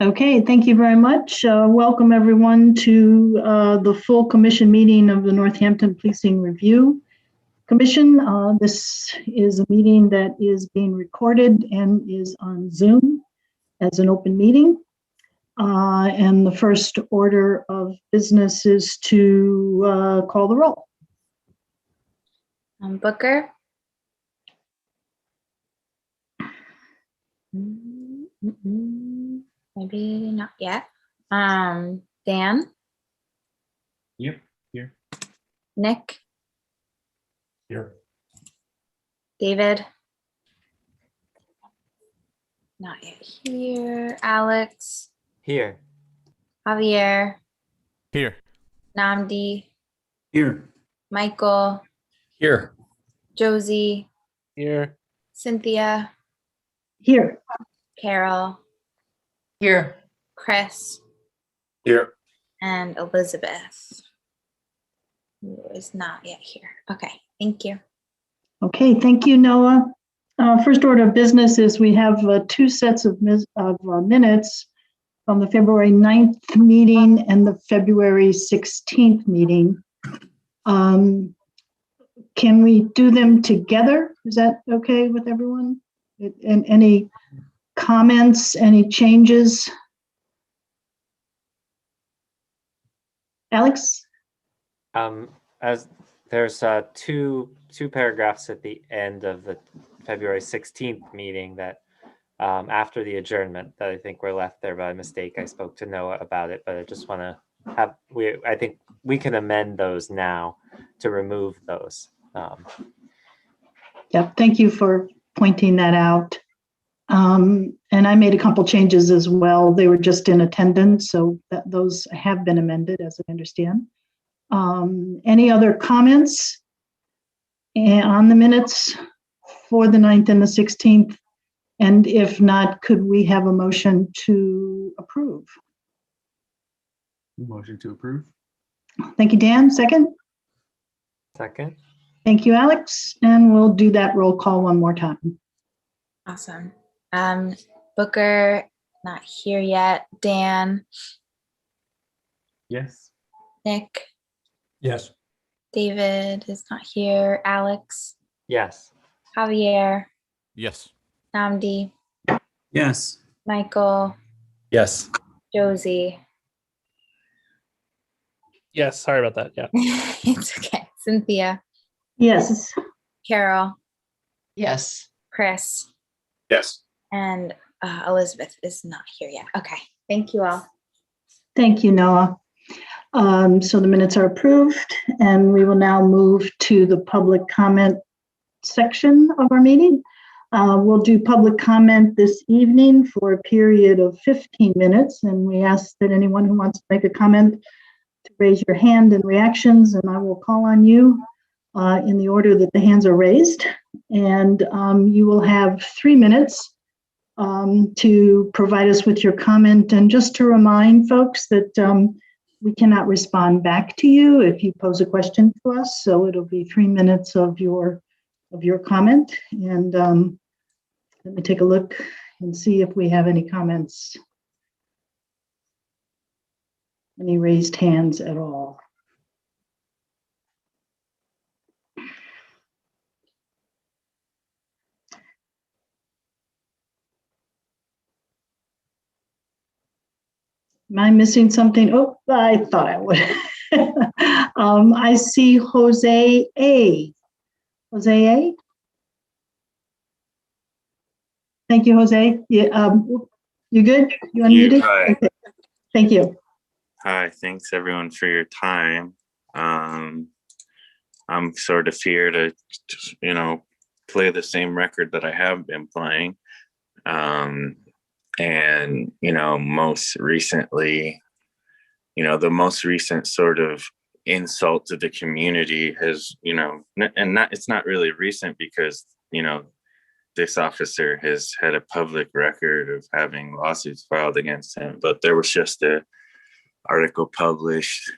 Okay, thank you very much. Welcome everyone to the full commission meeting of the Northampton Policing Review Commission. This is a meeting that is being recorded and is on Zoom as an open meeting. And the first order of business is to call the roll. Booker. Maybe not yet. Dan. Yep, here. Nick. Here. David. Not yet here. Alex. Here. Javier. Here. Namdi. Here. Michael. Here. Josie. Here. Cynthia. Here. Carol. Here. Chris. Here. And Elizabeth, who is not yet here. Okay, thank you. Okay, thank you, Noah. First order of business is we have two sets of minutes from the February 9th meeting and the February 16th meeting. Can we do them together? Is that okay with everyone? And any comments, any changes? Alex? As there's two paragraphs at the end of the February 16th meeting that after the adjournment that I think were left there by mistake. I spoke to Noah about it, but I just want to have, I think we can amend those now to remove those. Yep, thank you for pointing that out. And I made a couple changes as well. They were just in attendance, so those have been amended as I understand. Any other comments on the minutes for the 9th and the 16th? And if not, could we have a motion to approve? Motion to approve. Thank you, Dan. Second? Second. Thank you, Alex. And we'll do that roll call one more time. Awesome. Booker, not here yet. Dan. Yes. Nick. Yes. David is not here. Alex. Yes. Javier. Yes. Namdi. Yes. Michael. Yes. Josie. Yes. Sorry about that. Yeah. It's okay. Cynthia. Yes. Carol. Yes. Chris. Yes. And Elizabeth is not here yet. Okay. Thank you all. Thank you, Noah. So the minutes are approved, and we will now move to the public comment section of our meeting. We'll do public comment this evening for a period of 15 minutes, and we ask that anyone who wants to make a comment to raise your hand in reactions, and I will call on you in the order that the hands are raised. And you will have 3 minutes to provide us with your comment. And just to remind folks that we cannot respond back to you if you pose a question to us. So it'll be 3 minutes of your comment. And let me take a look and see if we have any comments, any raised hands at all. Am I missing something? Oh, I thought I would. I see Jose A. Jose A. Thank you, Jose. Yeah, you good? You unmuted? Hi. Okay. Thank you. Hi, thanks everyone for your time. I'm sort of here to, play the same record that I have been playing. And, most recently, the most recent sort of insult to the community has, it's not really recent because, this officer has had a public record of having lawsuits filed against him, but there was just a article published.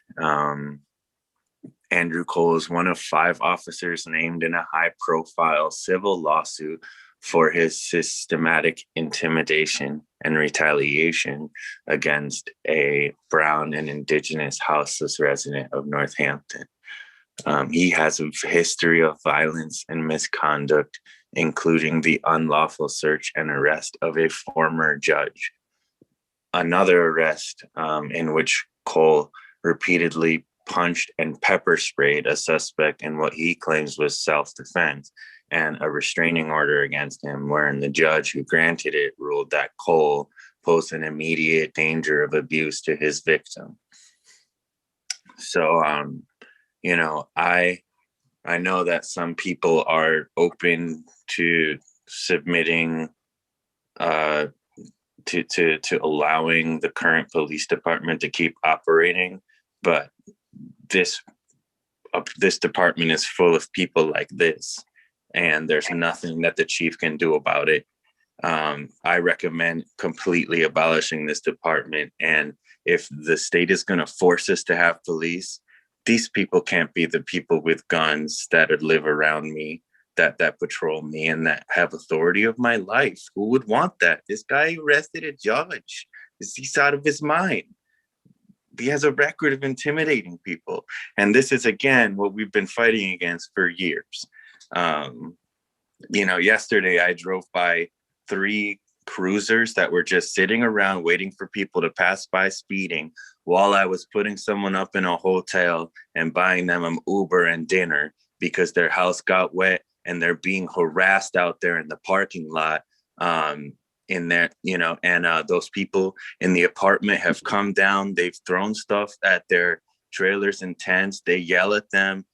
Andrew Cole is one of 5 officers named in a high-profile civil lawsuit for his systematic intimidation and retaliation against a Brown and Indigenous houseless resident of Northampton. He has a history of violence and misconduct, including the unlawful search and arrest of a former judge. Another arrest in which Cole repeatedly punched and pepper sprayed a suspect in what he claims was self-defense, and a restraining order against him, wherein the judge who granted it ruled that Cole posed an immediate danger of abuse to his victim. So, you know, I know that some people are open to submitting to allowing the current police department to keep operating, but this department is full of people like this, and there's nothing that the chief can do about it. I recommend completely abolishing this department. And if the state is going to force us to have police, these people can't be the people with guns that live around me, that patrol me, and that have authority of my life. Who would want that? This guy arrested a judge. He's out of his mind. He has a record of intimidating people. And this is, again, what we've been fighting against for years. You know, yesterday I drove by 3 cruisers that were just sitting around waiting for people to pass by speeding while I was putting someone up in a hotel and buying them an Uber and dinner because their house got wet and they're being harassed out there in the parking lot. In there, you know, and those people in the apartment have come down. They've thrown stuff at their trailers and tents. They yell at them.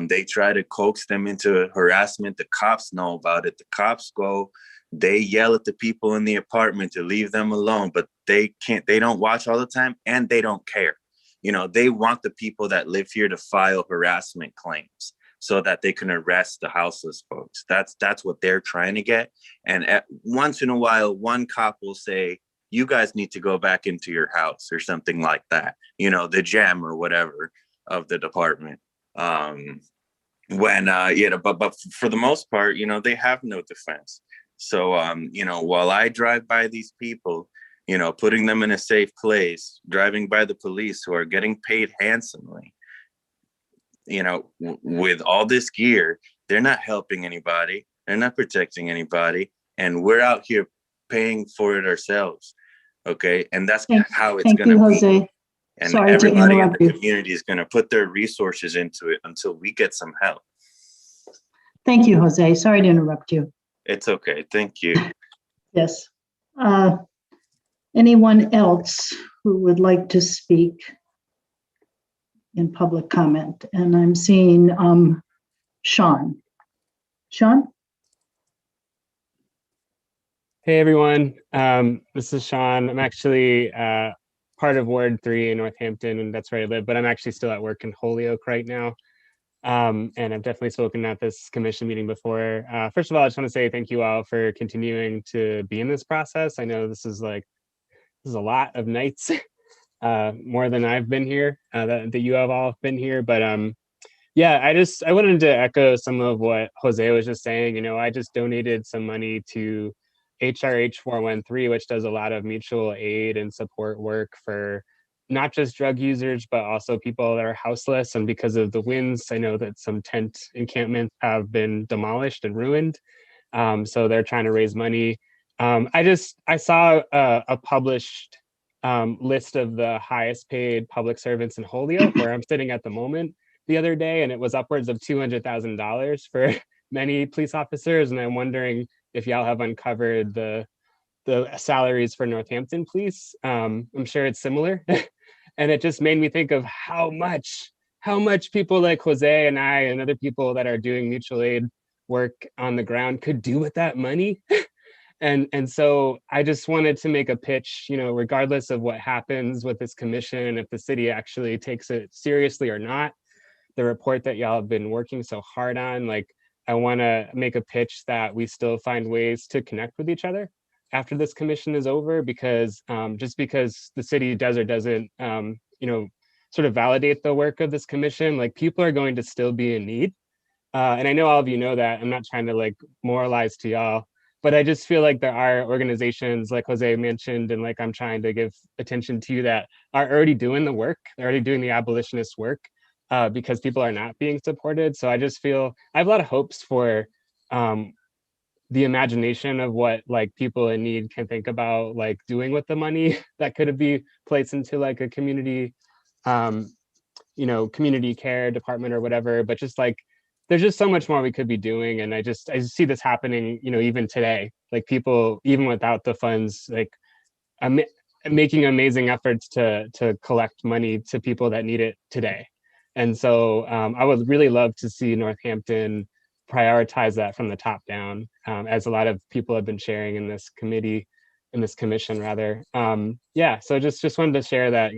They try to coax them into harassment. The cops know about it. The cops go, they yell at the people in the apartment to leave them alone, but they don't watch all the time, and they don't care. You know, they want the people that live here to file harassment claims so that they can arrest the houseless folks. That's what they're trying to get. And once in a while, one cop will say, you guys need to go back into your house or something like that. You know, the gem or whatever of the department. But for the most part, you know, they have no defense. So, you know, while I drive by these people, you know, putting them in a safe place, driving by the police who are getting paid handsomely, you know, with all this gear, they're not helping anybody. They're not protecting anybody. And we're out here paying for it ourselves. Okay. And that's how it's going to be. Jose. And Sorry to everybody in interrupt the you. community is going to put their resources into it until we get some help. Thank you, Jose. Sorry to interrupt you. It's okay. Thank you. Yes. Anyone else who would like to speak in public comment? And I'm seeing Sean. Sean? Hey, everyone. This is Sean. I'm actually part of Ward 3 in Northampton, and that's where I live, but I'm actually still at work in Holyoke right now. And I've definitely spoken at this commission meeting before. First of all, I just want to say thank you all for continuing to be in this process. I know this is a lot of nights, more than I've been here, that you have all been here. But yeah, I wanted to echo some of what Jose was just saying. You know, I just donated some money to HRH 413, which does a lot of mutual aid and support work for not just drug users, but also people that are houseless. And because of the winds, I know that some tent encampments have been demolished and ruined. So they're trying to raise money. I saw a published list of the highest paid public servants in Holyoke, where I'm sitting at the moment, the other day, and it was upwards of $200,000 for many police officers. And I'm wondering if y'all have uncovered the salaries for Northampton police. I'm sure it's similar. And it just made me think of how much people like Jose and I and other people that are doing mutual aid work on the ground could do with that money. And so I just wanted to make a pitch, you know, regardless of what happens with this commission, if the city actually takes it seriously or not, the report that y'all have been working so hard on, like, I want to make a pitch that we still find ways to connect with each other after this commission is over, because just because the city does or doesn't, you know, sort of validate the work of this commission, like, people are going to still be in need. And I know all of you know that. I'm not trying to like moralize to y'all, But I just feel like there are organizations like Jose mentioned, and like I'm trying to give attention to, that are already doing the work. They're already doing the abolitionist work because people are not being supported. So I just feel I have a lot of hopes for the imagination of what like people in need can think about like doing with the money that could be placed into like a community, community care department or whatever. But just like there's just so much more we could be doing, and I just see this happening, even today, like people even without the funds, like making amazing efforts to collect money to people that need it today. And so I would really love to see Northampton prioritize that from the top down, as a lot of people have been sharing in this commission rather. Yeah, so just wanted to share that,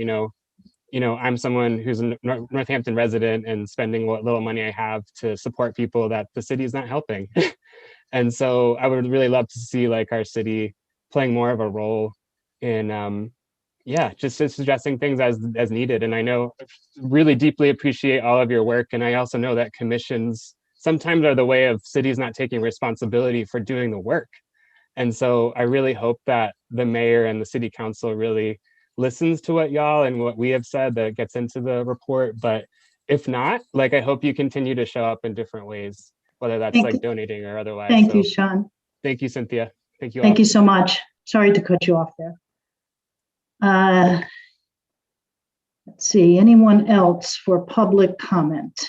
I'm someone who's a Northampton resident and spending what little money I have to support people that the city is not helping. And so I would really love to see like our city playing more of a role in just addressing things as needed. And I know really deeply appreciate all of your work. And I also know that commissions sometimes are the way of cities not taking responsibility for doing the work. And so I really hope that the mayor and the city council really listens to what y'all and what we have said, that gets into the report. But if not, like, I hope you continue to show up in different ways, whether that's Thank like you. donating or otherwise. Thank So you, Sean. thank you, Cynthia. Thank you all. Thank you so much. Sorry to cut you off there. Let's see, anyone else for public comment?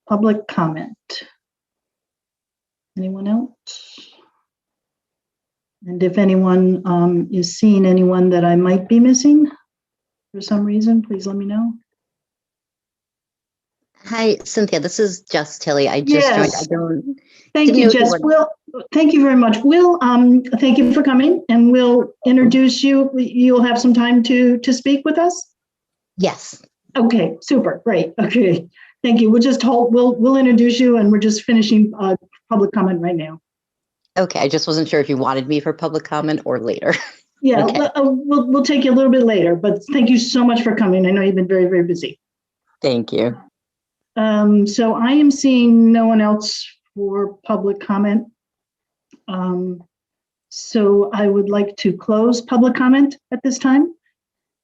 Public comment. Anyone else? And if anyone is seeing anyone that I might be missing for some reason, please let me know. Hi, Cynthia. This is Jess Tilley. I just joined. Yes. I don't. Thank you, Jess. Will, thank you very much. Will, thank you for coming, and we'll introduce you. You'll have some time to speak with us? Yes. Okay, super, great. Okay, thank you. We'll just hold, we'll introduce you, and we're just finishing public comment right now. Okay, I just wasn't sure if you wanted me for public comment or later. Yeah, Okay. we'll take you a little bit later, but thank you so much for coming. I know you've been very, very busy. Thank you. So I am seeing no one else for public comment. So I would like to close public comment at this time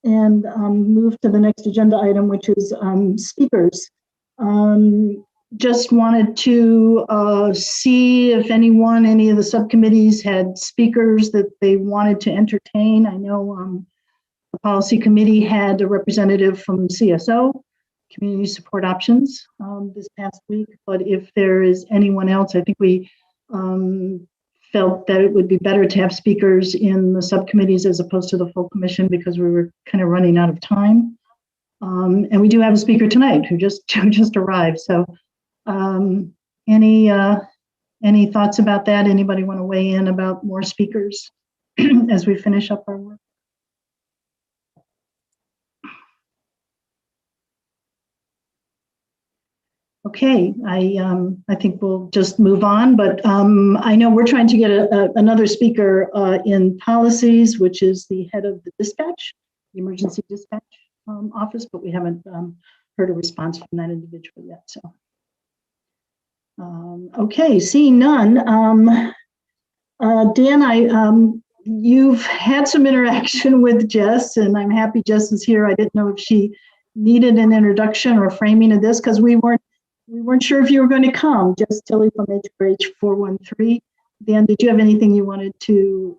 and move to the next agenda item, which is speakers. Just wanted to see if any of the subcommittees had speakers that they wanted to entertain. I know the policy committee had a representative from CSO, Community Support Options, this past week. But if there is anyone else, I think we felt that it would be better to have speakers in the subcommittees as opposed to the full commission, because we were kind of running out of time. And we do have a speaker tonight who just arrived. So any thoughts about that? Anybody want to weigh in about more speakers as we finish up our work? Okay, I think we'll just move on, but I know we're trying to get another speaker in policies, which is the head of the dispatch, the emergency dispatch office, but we haven't heard a response from that individual yet. So, okay, seeing none. Dan, you've had some interaction with Jess, and I'm happy Jess is here. I didn't know if she needed an introduction or framing of this, because we weren't sure if you were going to come. Jess Tilley from HRH 413. Dan, did you have anything you wanted to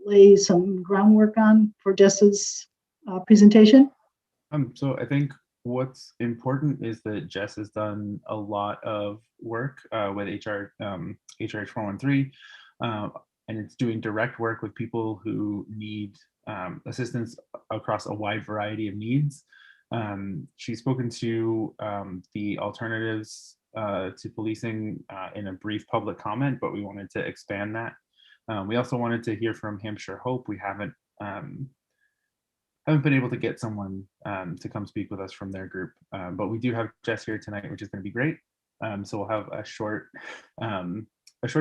lay some groundwork on for Jess's presentation? So I think what's important is that Jess has done a lot of work with HRH 413, and it's doing direct work with people who need assistance across a wide variety of needs. She's spoken to the alternatives to policing in a brief public comment, but we wanted to expand that. We also wanted to hear from Hampshire Hope. We haven't been able to get someone to come speak with us from their group, but we do have Jess here tonight, which is going to be great. So we'll have a short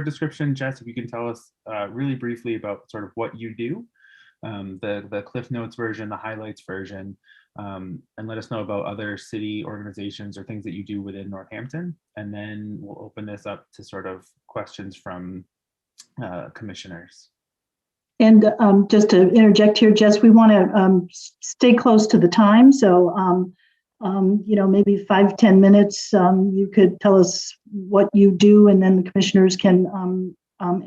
description. Jess, if you can tell us really briefly about sort of what you do, the Cliff Notes version, the highlights version, and let us know about other city organizations or things that you do within Northampton. And then we'll open this up to sort of questions from commissioners. And just to interject here, Jess, we want to stay close to the time. So, maybe 5-10 minutes, you could tell us what you do, and then the commissioners can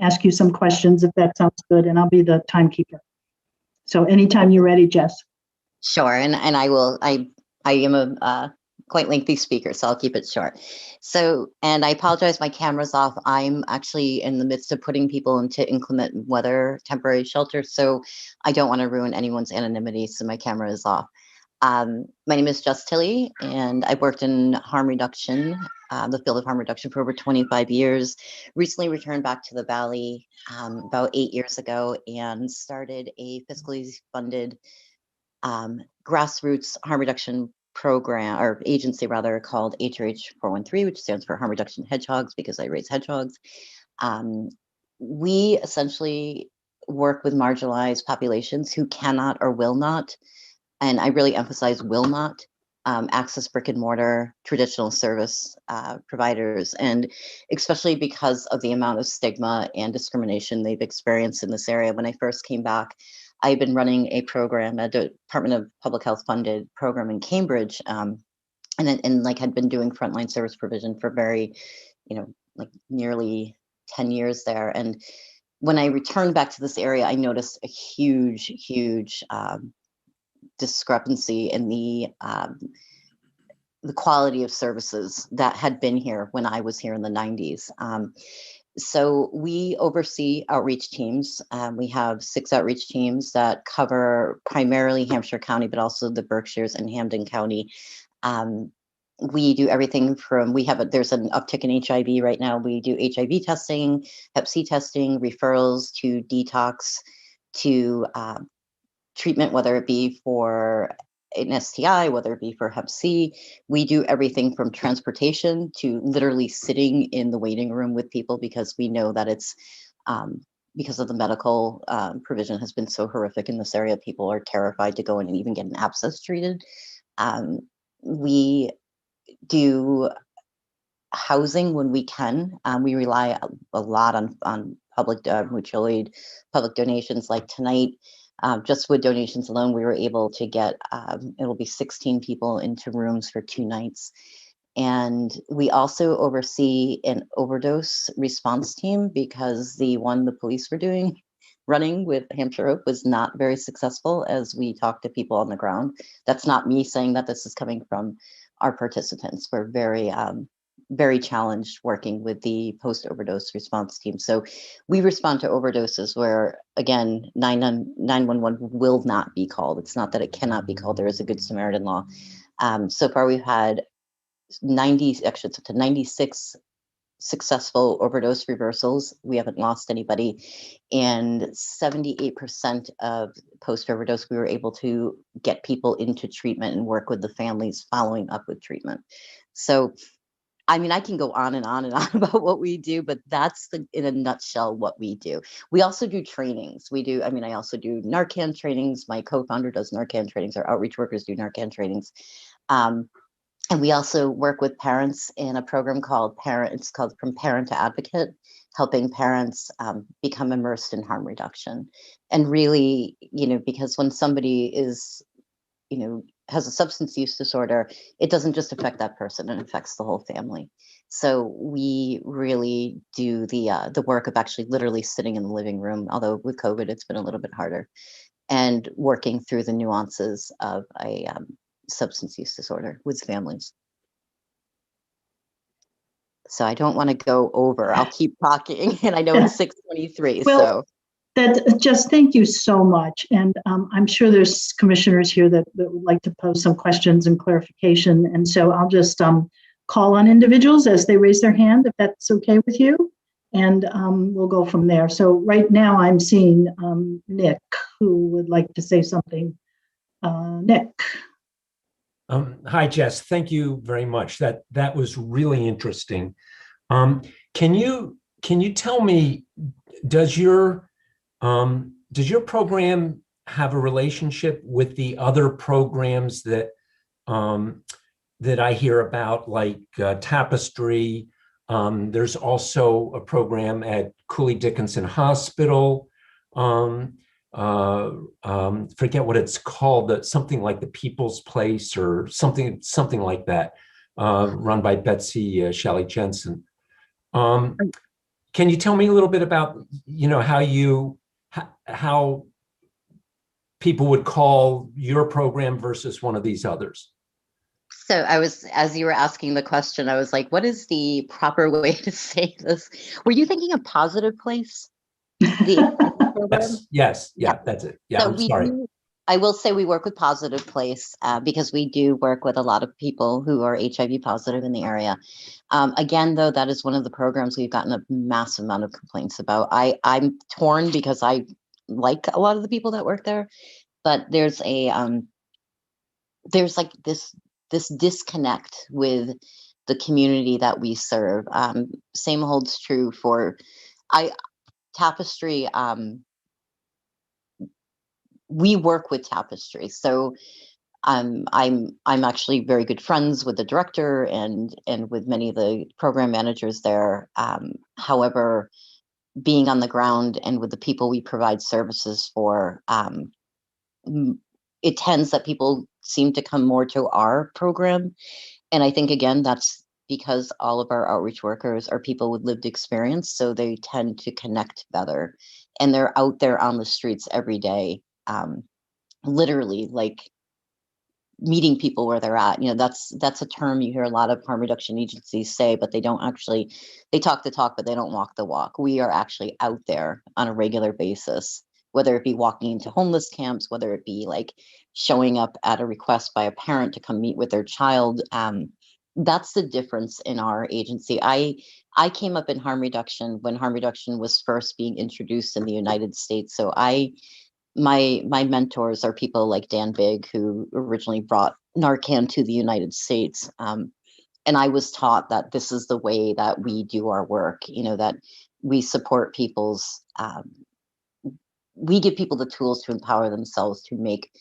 ask you some questions if that sounds good, and I'll be the timekeeper. So anytime you're ready, Jess. Sure, and I am a quite lengthy speaker, so I'll keep it short. So, and I apologize, my camera's off. I'm actually in the midst of putting people into inclement weather temporary shelter, so I don't want to ruin anyone's anonymity, so my camera is off. My name is Jess Tilley, and I've worked in harm reduction, the field of harm reduction, for over 25 years. Recently returned back to the Valley about 8 years ago and started a fiscally funded grassroots harm reduction program, or agency rather, called HRH 413, which stands for Harm Reduction Hedgehogs, because I raise hedgehogs. We essentially work with marginalized populations who cannot or will not, and I really emphasize will not, access brick and mortar traditional service providers, and especially because of the amount of stigma and discrimination they've experienced in this area. When I first came back, I've been running a program, a Department of Public Health funded program in Cambridge, and had been doing frontline service provision for nearly 10 years there. And when I returned back to this area, I noticed a huge discrepancy in the quality of services that had been here when I was here in the 90s. So we oversee outreach teams. We have 6 outreach teams that cover primarily Hampshire County, but also the Berkshires and Hampden County. We do everything from, there's an uptick in HIV right now. We do HIV testing, Hep C testing, referrals to detox, to treatment, whether it be for an STI, whether it be for Hep C. We do everything from transportation to literally sitting in the waiting room with people, because we know that it's because of the medical provision has been so horrific in this area. People are terrified to go in and even get an abscess treated. We do housing when we can. We rely a lot on public mutual aid, public donations. Like tonight, just with donations alone, we were able to get, it'll be 16 people into rooms for 2 nights. And we also oversee an overdose response team, because the one the police were running with Hampshire Hope was not very successful, as we talk to people on the ground. That's not me saying that, this is coming from our participants. We're very challenged working with the post-overdose response team. So we respond to overdoses where, again, 911 will not be called. It's not that it cannot be called. There is a Good Samaritan law. So far, we've had 96 successful overdose reversals. We haven't lost anybody. And 78% of post-overdose, we were able to get people into treatment and work with the families following up with treatment. So, I mean, I can go on and on and on about what we do, but that's in a nutshell what we do. We also do trainings. I also do Narcan trainings. My co-founder does Narcan trainings. Our outreach workers do Narcan trainings. And we also work with parents in a program called From Parent to Advocate, helping parents become immersed in harm reduction. And really, because when somebody is, has a substance use disorder, it doesn't just affect that person, it affects the whole family. So we really do the work of actually literally sitting in the living room, although with COVID, it's been a little bit harder, and working through the nuances of a substance use disorder with families. So I don't want to go over. I'll keep talking, and I know it's 6:23. Well, just thank you so much. And I'm sure there's commissioners here that would like to pose some questions and clarification. And so I'll just call on individuals as they raise their hand, if that's okay with you. And we'll go from there. So right now I'm seeing Nick, who would like to say something. Nick. Hi, Jess. Thank you very much. That was really interesting. Can you tell me, does your program have a relationship with the other programs that that I hear about, like Tapestry. There's also a program at Cooley Dickinson Hospital. Forget what it's called, something like the People's Place or something like that, run by Betsy Shelley Jensen. Can you tell me a little bit about, how people would call your program versus one of these others? So as you were asking the question, I was like, what is the proper way to say this? Were you thinking of Positive Place? The program? Yes, that's it. Yeah, So I'm sorry. I will say we work with Positive Place because we do work with a lot of people who are HIV positive in the area. Again, though, that is one of the programs we've gotten a massive amount of complaints about. I'm torn because I like a lot of the people that work there, but there's like this disconnect with the community that we serve. Same holds true for Tapestry. We work with Tapestry, so I'm actually very good friends with the director and with many of the program managers there. However, being on the ground and with the people we provide services for, it tends that people seem to come more to our program. And I think, again, that's because all of our outreach workers are people with lived experience, so they tend to connect better. And they're out there on the streets every day, literally, like, meeting people where they're at. That's a term you hear a lot of harm reduction agencies say, but they don't actually, they talk the talk, but they don't walk the walk. We are actually out there on a regular basis, whether it be walking into homeless camps, whether it be like showing up at a request by a parent to come meet with their child. That's the difference in our agency. I came up in harm reduction when harm reduction was first being introduced in the United States. So my mentors are people like Dan Bigg, who originally brought Narcan to the United States. And I was taught that this is the way that we do our work, that we support people's, we give people the tools to empower themselves to make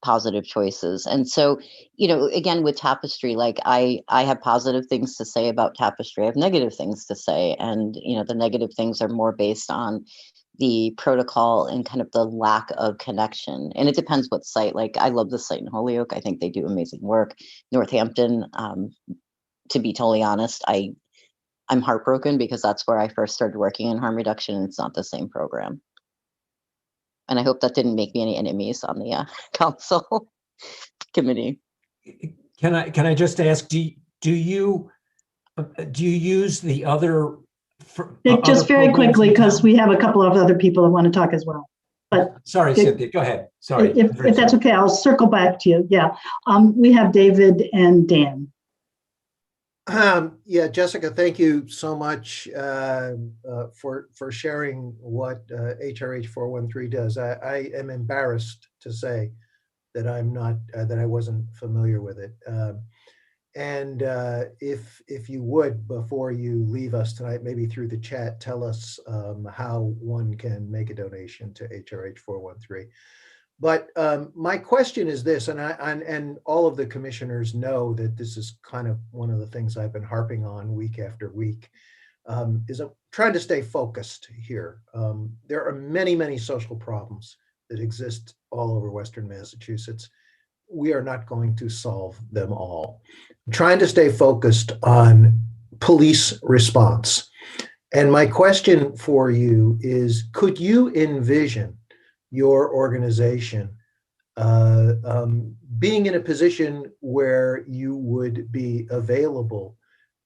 positive choices. And so, again, with Tapestry, like I have positive things to say about Tapestry. I have negative things to say. And, the negative things are more based on the protocol and kind of the lack of connection. And it depends what site. Like, I love the site in Holyoke. I think they do amazing work. Northampton, to be totally honest, I'm heartbroken because that's where I first started working in harm reduction, and it's not the same program. And I hope that didn't make me any enemies on the council committee. Can I just ask, do you use the other? Just very quickly, because we have a couple of other people that want to talk as well. But sorry, Cynthia, go ahead. Sorry. If that's okay, I'll circle back to you. Yeah. We have David and Dan. Yeah, Jessica, thank you so much for sharing what HRH 413 does. I am embarrassed to say that that I wasn't familiar with it. And if you would, before you leave us tonight, maybe through the chat, tell us how one can make a donation to HRH 413. But my question is this, and all of the commissioners know that this is kind of one of the things I've been harping on week after week, is I'm trying to stay focused here. There are many, many social problems that exist all over Western Massachusetts. We are not going to solve them all. I'm trying to stay focused on police response. And my question for you is, could you envision your organization being in a position where you would be available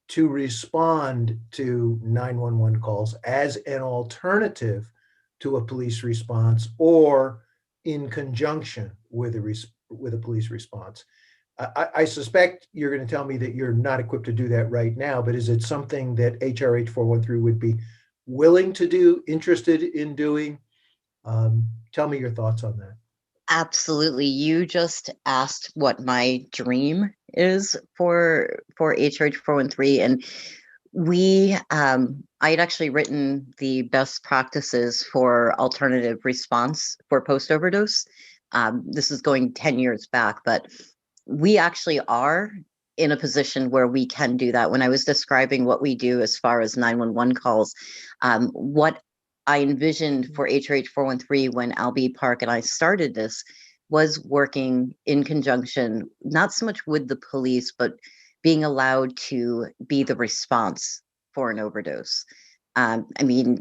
to respond to 911 calls as an alternative to a police response or in conjunction with a police response? I suspect you're going to tell me that you're not equipped to do that right now, but is it something that HRH 413 would be willing to do, interested in doing? Tell me your thoughts on that. Absolutely. You just asked what my dream is for HRH 413, and I had actually written the best practices for alternative response for post overdose This is going 10 years back, but we actually are in a position where we can do that. When I was describing what we do as far as 911 calls, what I envisioned for HRH 413 when Albee Park and I started this was working in conjunction, not so much with the police, but being allowed to be the response for an overdose. I mean,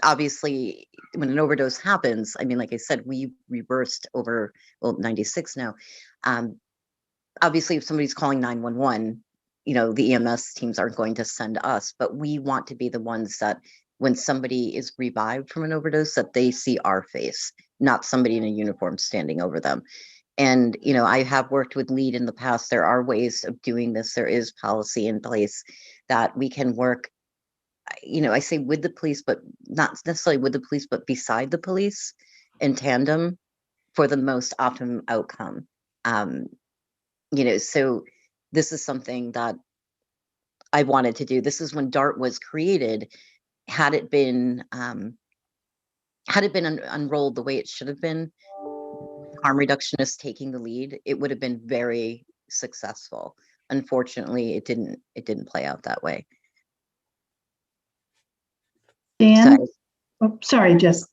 obviously, when an overdose happens, I mean, like I said, we reversed over, well, 96 now. Obviously, if somebody's calling 911, you know, the EMS teams aren't going to send us, but we want to be the ones that when somebody is revived from an overdose, that they see our face, not somebody in a uniform standing over them. And, you know, I have worked with LEAD in the past. There are ways of doing this. There is policy in place that we can work, you know, I say with the police, but not necessarily with the police, but beside the police in tandem for the most optimum outcome. You know, so this is something that I wanted to do. This is when DART was created. Had it been unrolled the way it should have been, harm reductionists taking the lead, it would have been very successful. Unfortunately, it didn't play out that way. Dan? So, Oh, sorry, Jess.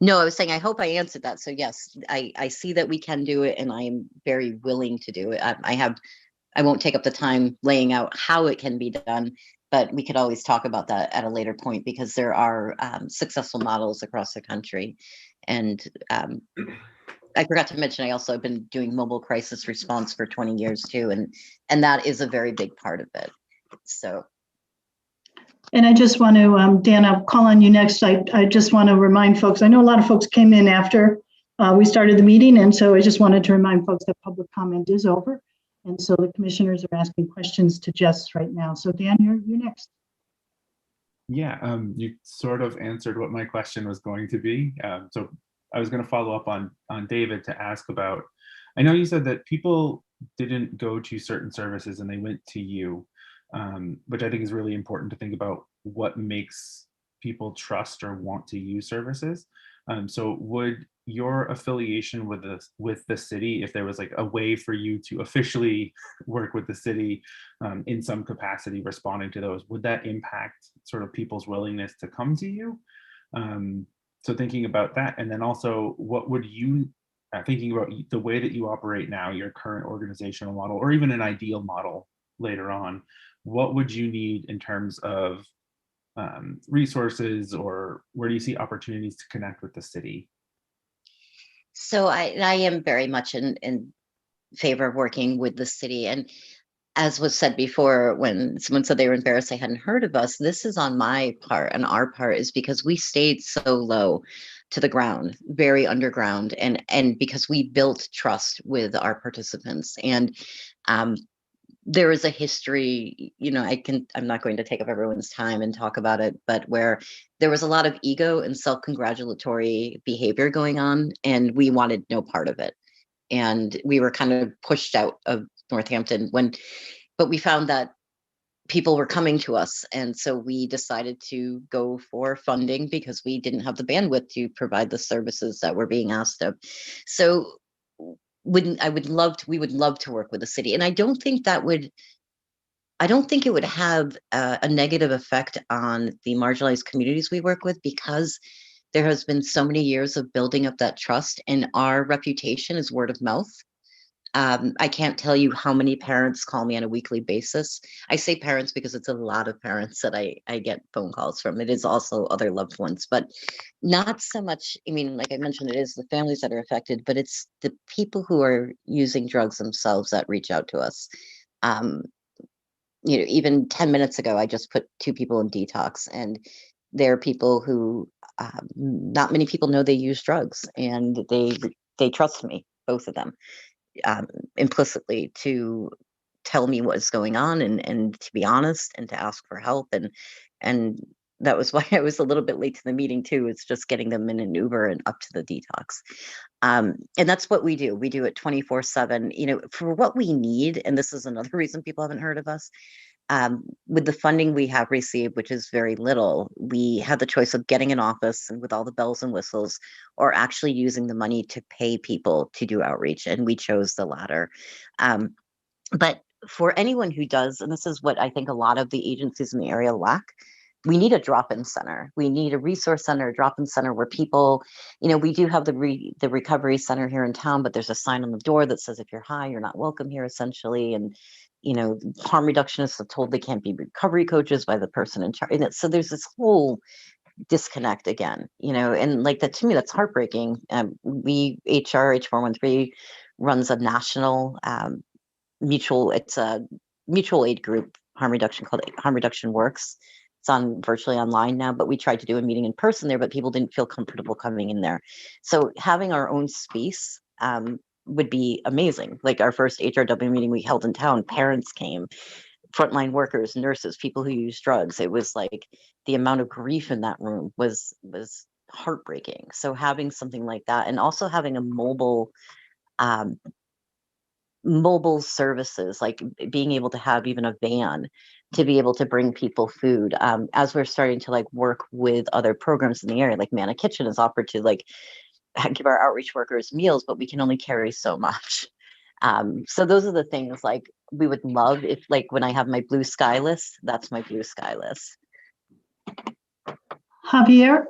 no, I was saying I hope I answered that. So yes, I see that we can do it, and I am very willing to do it. I won't take up the time laying out how it can be done, but we could always talk about that at a later point because there are successful models across the country. And I forgot to mention, I also have been doing mobile crisis response for 20 years too, and that is a very big part of it. So. And I just want to, Dan, I'll call on you next. I just want to remind folks, I know a lot of folks came in after we started the meeting, and so I just wanted to remind folks that public comment is over. And so the commissioners are asking questions to Jess right now. So Dan, you're next. Yeah, you sort of answered what my question was going to be. So I was going to follow up on David to ask about, I know you said that people didn't go to certain services and they went to you, which I think is really important to think about what makes people trust or want to use services. So would your affiliation with the city, if there was like a way for you to officially work with the city in some capacity responding to those, would that impact sort of people's willingness to come to you? So thinking about that, and then also what would you, thinking about the way that you operate now, your current organizational model, or even an ideal model later on, what would you need in terms of resources, or where do you see opportunities to connect with the city? So I am very much in favor of working with the city. And as was said before, when someone said they were embarrassed I hadn't heard of us, this is on my part, and our part is because we stayed so low to the ground, very underground, and because we built trust with our participants. And there is a history, you know, I'm not going to take up everyone's time and talk about it, but where there was a lot of ego and self-congratulatory behavior going on, and we wanted no part of it. And we were kind of pushed out of Northampton but we found that people were coming to us. And so we decided to go for funding because we didn't have the bandwidth to provide the services that were being asked of. So we would love to work with the city. And I don't think it would have a negative effect on the marginalized communities we work with, because there has been so many years of building up that trust, and our reputation is word of mouth. I can't tell you how many parents call me on a weekly basis. I say parents because it's a lot of parents that I get phone calls from. It is also other loved ones, but not so much. I mean, like I mentioned, it is the families that are affected, but it's the people who are using drugs themselves that reach out to us. You know, even 10 minutes ago, I just put 2 people in detox, and they're people who not many people know they use drugs, and they trust me, both of them. Implicitly to tell me what's going on and to be honest and to ask for help. And that was why I was a little bit late to the meeting too. It's just getting them in an Uber and up to the detox. And that's what we do. We do it 24/7, you know, for what we need. And this is another reason people haven't heard of us. with the funding we have received, which is very little, we had the choice of getting an office and with all the bells and whistles, or actually using the money to pay people to do outreach. And we chose the latter. But for anyone who does, and this is what I think a lot of the agencies in the area lack, we need a drop-in center. We need a resource center, a drop-in center where people, we do have the recovery center here in town, but there's a sign on the door that says if you're high, you're not welcome here, essentially. And harm reductionists are told they can't be recovery coaches by the person in charge. And so there's this whole disconnect again, and like that, to me, that's heartbreaking. H413 runs a national it's a mutual aid group, harm reduction, called Harm Reduction Works. It's on virtually online now, but we tried to do a meeting in person there, but people didn't feel comfortable coming in there. So having our own space would be amazing. Like our first HRW meeting we held in town, parents came, frontline workers, nurses, people who use drugs. It was like the amount of grief in that room was heartbreaking. So having something like that, and also having a mobile services, like being able to have even a van to be able to bring people food, as we're starting to like work with other programs in the area, like Manna Kitchen is offered to like give our outreach workers meals, but we can only carry so much. So those are the things like we would love if, like, when I have my blue sky list, that's my blue sky list. Javier?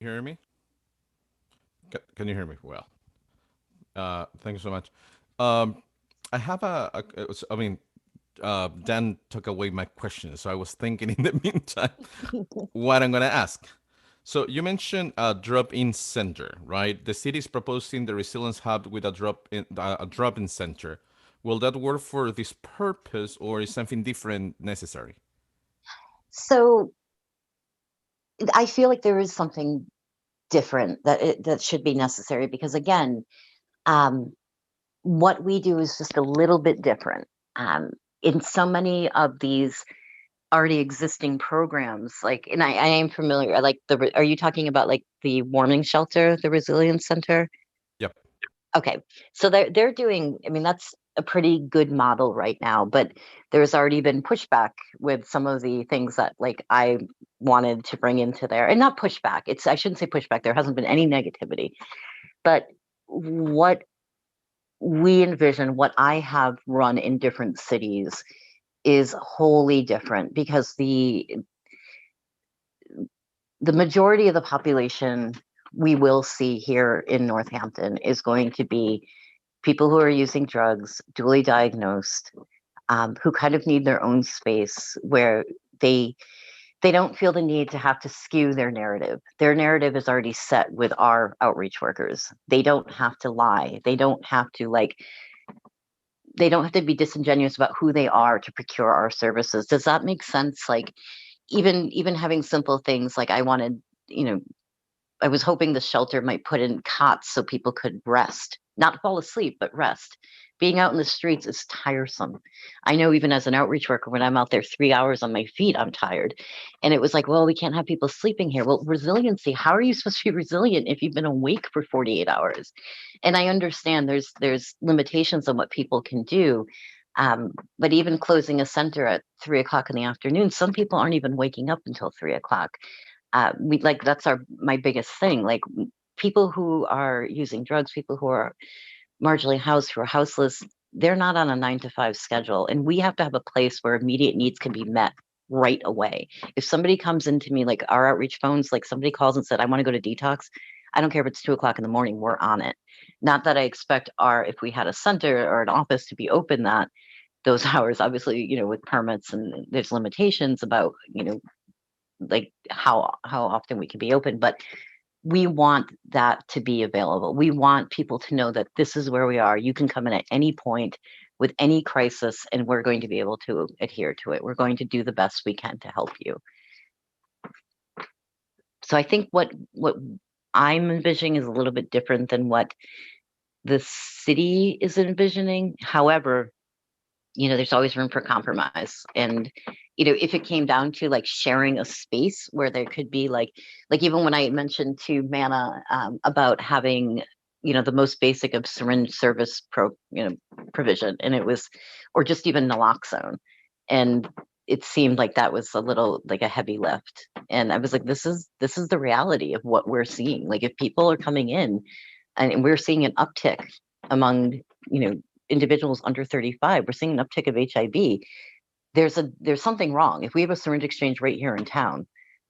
You hear me? Can you hear me? Well, thank you so much. I have Dan took away my question, so I was thinking in the meantime what I'm going to ask. So you mentioned a drop-in center, right? The city is proposing the resilience hub with a drop-in center. Will that work for this purpose, or is something different necessary? So I feel like there is something different that should be necessary, because again, what we do is just a little bit different. In so many of these already existing programs, like, and I am familiar, like are you talking about like the warming shelter, the resilience center? Yep. Okay, so they're doing, I mean, that's a pretty good model right now, but there's already been pushback with some of the things that like I wanted to bring into there, and not pushback. I shouldn't say pushback. There hasn't been any negativity, but what we envision, what I have run in different cities, is wholly different, because the majority of the population we will see here in Northampton is going to be people who are using drugs, dually diagnosed, who kind of need their own space where they don't feel the need to have to skew their narrative. Their narrative is already set with our outreach workers. They don't have to lie. They don't have to be disingenuous about who they are to procure our services. Does that make sense? Like even having simple things like I was hoping the shelter might put in cots so people could rest, not fall asleep, but rest. Being out in the streets is tiresome. I know even as an outreach worker, when I'm out there 3 hours on my feet, I'm tired. And it was like, well, we can't have people sleeping here. Well, resiliency, how are you supposed to be resilient if you've been awake for 48 hours? And I understand there's limitations on what people can do. But even closing a center at 3 o'clock in the afternoon, some people aren't even waking up until 3 o'clock. That's my biggest thing. Like people who are using drugs, people who are marginally housed, who are houseless, they're not on a 9 to 5 schedule. And we have to have a place where immediate needs can be met right away. If somebody comes into me, like our outreach phones, like somebody calls and said, I want to go to detox, I don't care if it's 2 o'clock in the morning, we're on it. Not that I expect if we had a center or an office to be open those hours, obviously, with permits, and there's limitations about, like how often we can be open, but we want that to be available. We want people to know that this is where we are. You can come in at any point with any crisis, and we're going to be able to adhere to it. We're going to do the best we can to help you. So I think what I'm envisioning is a little bit different than what the city is envisioning. However, there's always room for compromise. And, if it came down to like sharing a space where there could be like even when I mentioned to Manna about having the most basic of syringe service provision, and it was, or just even naloxone. And it seemed like that was a little like a heavy lift. And I was like, this is the reality of what we're seeing. Like, if people are coming in and we're seeing an uptick among, individuals under 35, we're seeing an uptick of HIV. There's something wrong. If we have a syringe exchange right here in town,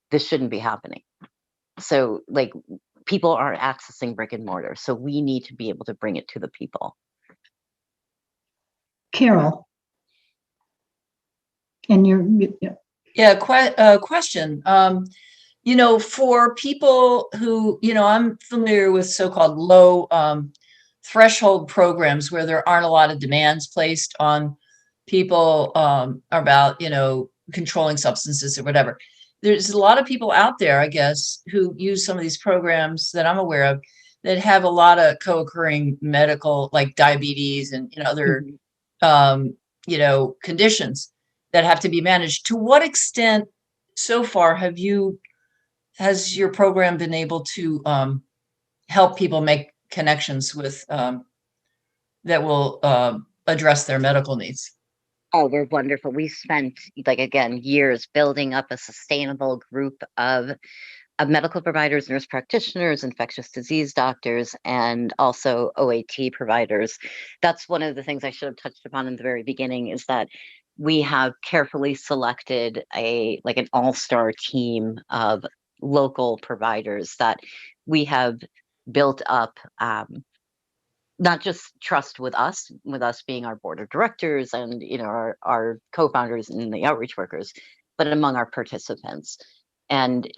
this shouldn't be happening. So, like, people aren't accessing brick and mortar. So we need to be able to bring it to the people. Carol. And Question. For people who, I'm familiar with so-called low threshold programs where there aren't a lot of demands placed on people about, controlling substances or whatever. There's a lot of people out there, I guess, who use some of these programs that I'm aware of that have a lot of co-occurring medical, like diabetes and other, conditions that have to be managed. To what extent so far has your program been able to help people make connections with that will address their medical needs? Oh, we're wonderful. We spent, years building up a sustainable group of medical providers, nurse practitioners, infectious disease doctors, and also OAT providers. That's one of the things I should have touched upon in the very beginning, is that we have carefully selected an all-star team of local providers that we have built up, not just trust with us being our board of directors and our co-founders and the outreach workers, but among our participants. And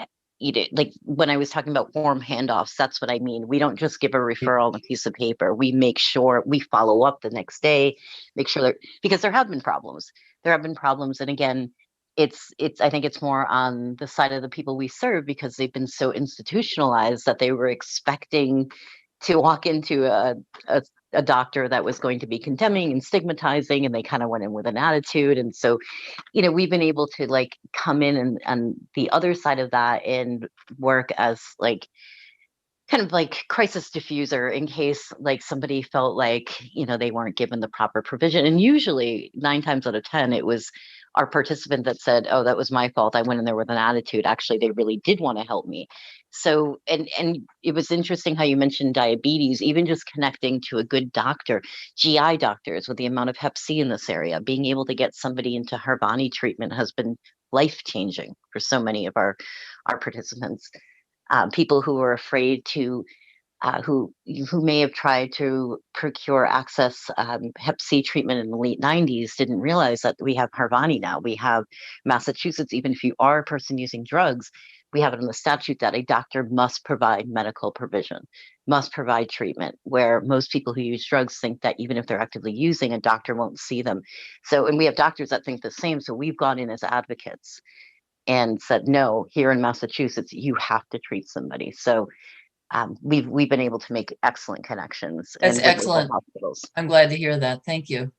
like when I was talking about warm handoffs, that's what I mean. We don't just give a referral on a piece of paper. We make sure we follow up the next day, make sure that, because there have been problems. And again, I think it's more on the side of the people we serve, because they've been so institutionalized that they were expecting to walk into a doctor that was going to be condemning and stigmatizing, and they kind of went in with an attitude. And so, we've been able to come in and the other side of that and work as kind of crisis diffuser in case somebody felt they weren't given the proper provision. And usually 9 times out of 10, it was our participant that said, oh, that was my fault. I went in there with an attitude. Actually, they really did want to help me. So, and it was interesting how you mentioned diabetes, even just connecting to a good doctor, GI doctors, with the amount of Hep C in this area, being able to get somebody into Harvani treatment has been life-changing for so many of our participants. People who were afraid to, who may have tried to procure access Hep C treatment in the late 90s, didn't realize that we have Harvani now. We have Massachusetts, even if you are a person using drugs, we have it in the statute that a doctor must provide medical provision, must provide treatment, where most people who use drugs think that even if they're actively using, a doctor won't see them. So, and we have doctors that think the same. So we've gone in as advocates and said, no, here in Massachusetts, you have to treat somebody. So we've been able to make excellent connections. That's excellent. Hospitals. I'm glad to hear that. Thank you.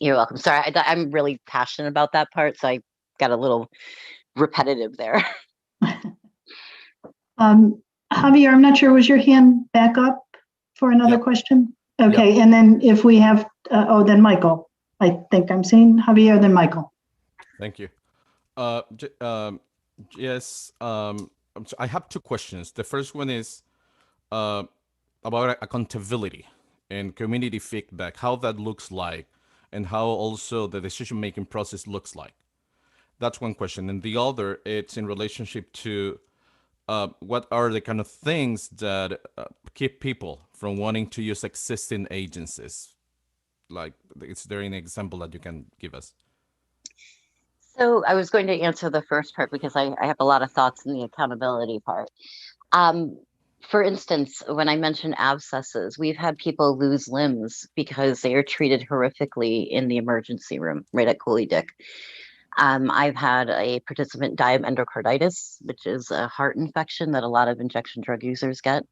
You're welcome. Sorry, I'm really passionate about that part, so I got a little repetitive there. Javier, I'm not sure, was your hand back up for another question? Okay, and then if we have, then Michael. I think I'm seeing Javier, then Michael. Thank you. Yes, I have 2 questions. The first one is about accountability and community feedback, how that looks like, and how also the decision-making process looks like. That's one question. And the other, it's in relationship to what are the kind of things that keep people from wanting to use existing agencies? Like, is there any example that you can give us? So I was going to answer the first part because I have a lot of thoughts in the accountability part. For instance, when I mentioned abscesses, we've had people lose limbs because they are treated horrifically in the emergency room right at Cooley Dick. I've had a participant die of endocarditis, which is a heart infection that a lot of injection drug users get,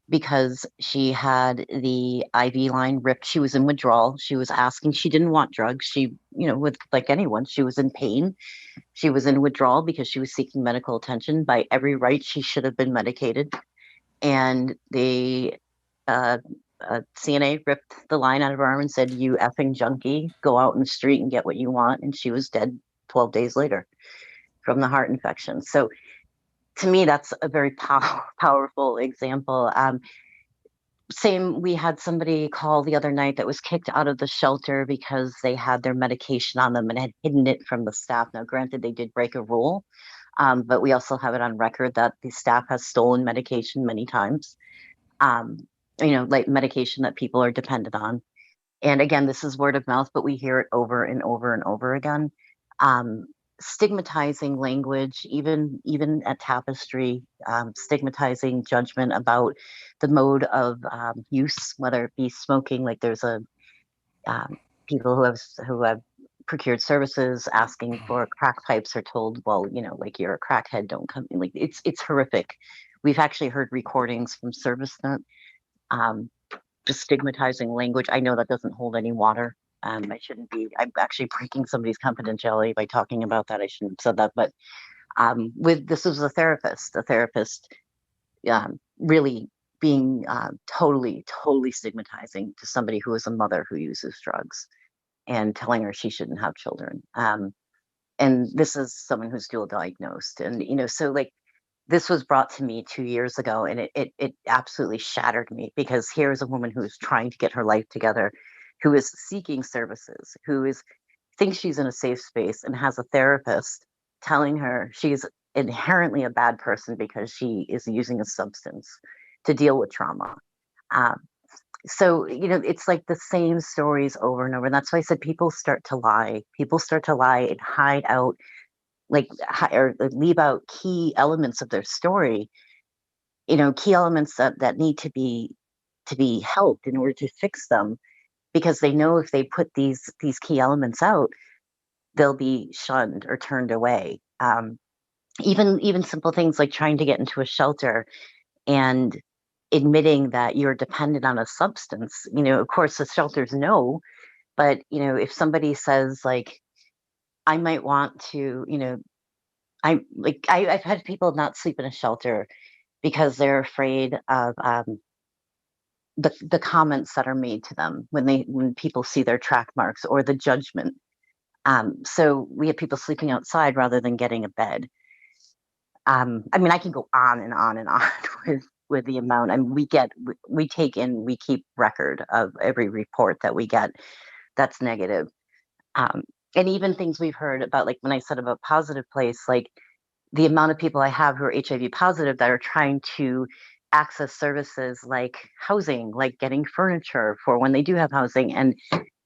because she had the IV line ripped. She was in withdrawal. She was asking, she didn't want drugs. She, with like anyone, she was in pain. She was in withdrawal because she was seeking medical attention. By every right, she should have been medicated. And they a CNA ripped the line out of her arm and said, "You effing junkie, go out in the street and get what you want." And she was dead 12 days later from the heart infection. So to me, that's a very powerful example. Same, we had somebody call the other night that was kicked out of the shelter because they had their medication on them and had hidden it from the staff. Now, granted, they did break a rule, but we also have it on record that the staff has stolen medication many times. Like medication that people are dependent on. And again, this is word of mouth, but we hear it over and over and over again. Stigmatizing language, even at Tapestry, stigmatizing judgment about the mode of use, whether it be smoking. Like there's people who have procured services asking for crack pipes are told, well, like you're a crackhead, don't come in. Like it's horrific. We've actually heard recordings from ServiceNet, just stigmatizing language. I know that doesn't hold any water. I shouldn't be. I'm actually breaking somebody's confidentiality by talking about that. I shouldn't have said that. But this was a therapist really being totally stigmatizing to somebody who is a mother who uses drugs and telling her she shouldn't have children. And this is someone who's dual diagnosed. And, so like, this was brought to me 2 years ago, and it absolutely shattered me, because here's a woman who is trying to get her life together, who is seeking services, thinks she's in a safe space, and has a therapist telling her she's inherently a bad person because she is using a substance to deal with trauma. So, it's like the same stories over and over. And that's why I said people start to lie. People start to lie and hide out, or leave out key elements of their story, key elements that need to be helped in order to fix them, because they know if they put these key elements out, they'll be shunned or turned away. Even simple things like trying to get into a shelter and admitting that you're dependent on a substance. Of course, the shelters know, but if somebody says, like, I might want to, I've had people not sleep in a shelter because they're afraid of the comments that are made to them when people see their track marks, or the judgment. So we have people sleeping outside rather than getting a bed. I can go on and on and on with the amount. And we keep record of every report that we get that's negative. And even things we've heard about, like when I said about Positive Place, like the amount of people I have who are HIV positive that are trying to access services like housing, like getting furniture for when they do have housing. And,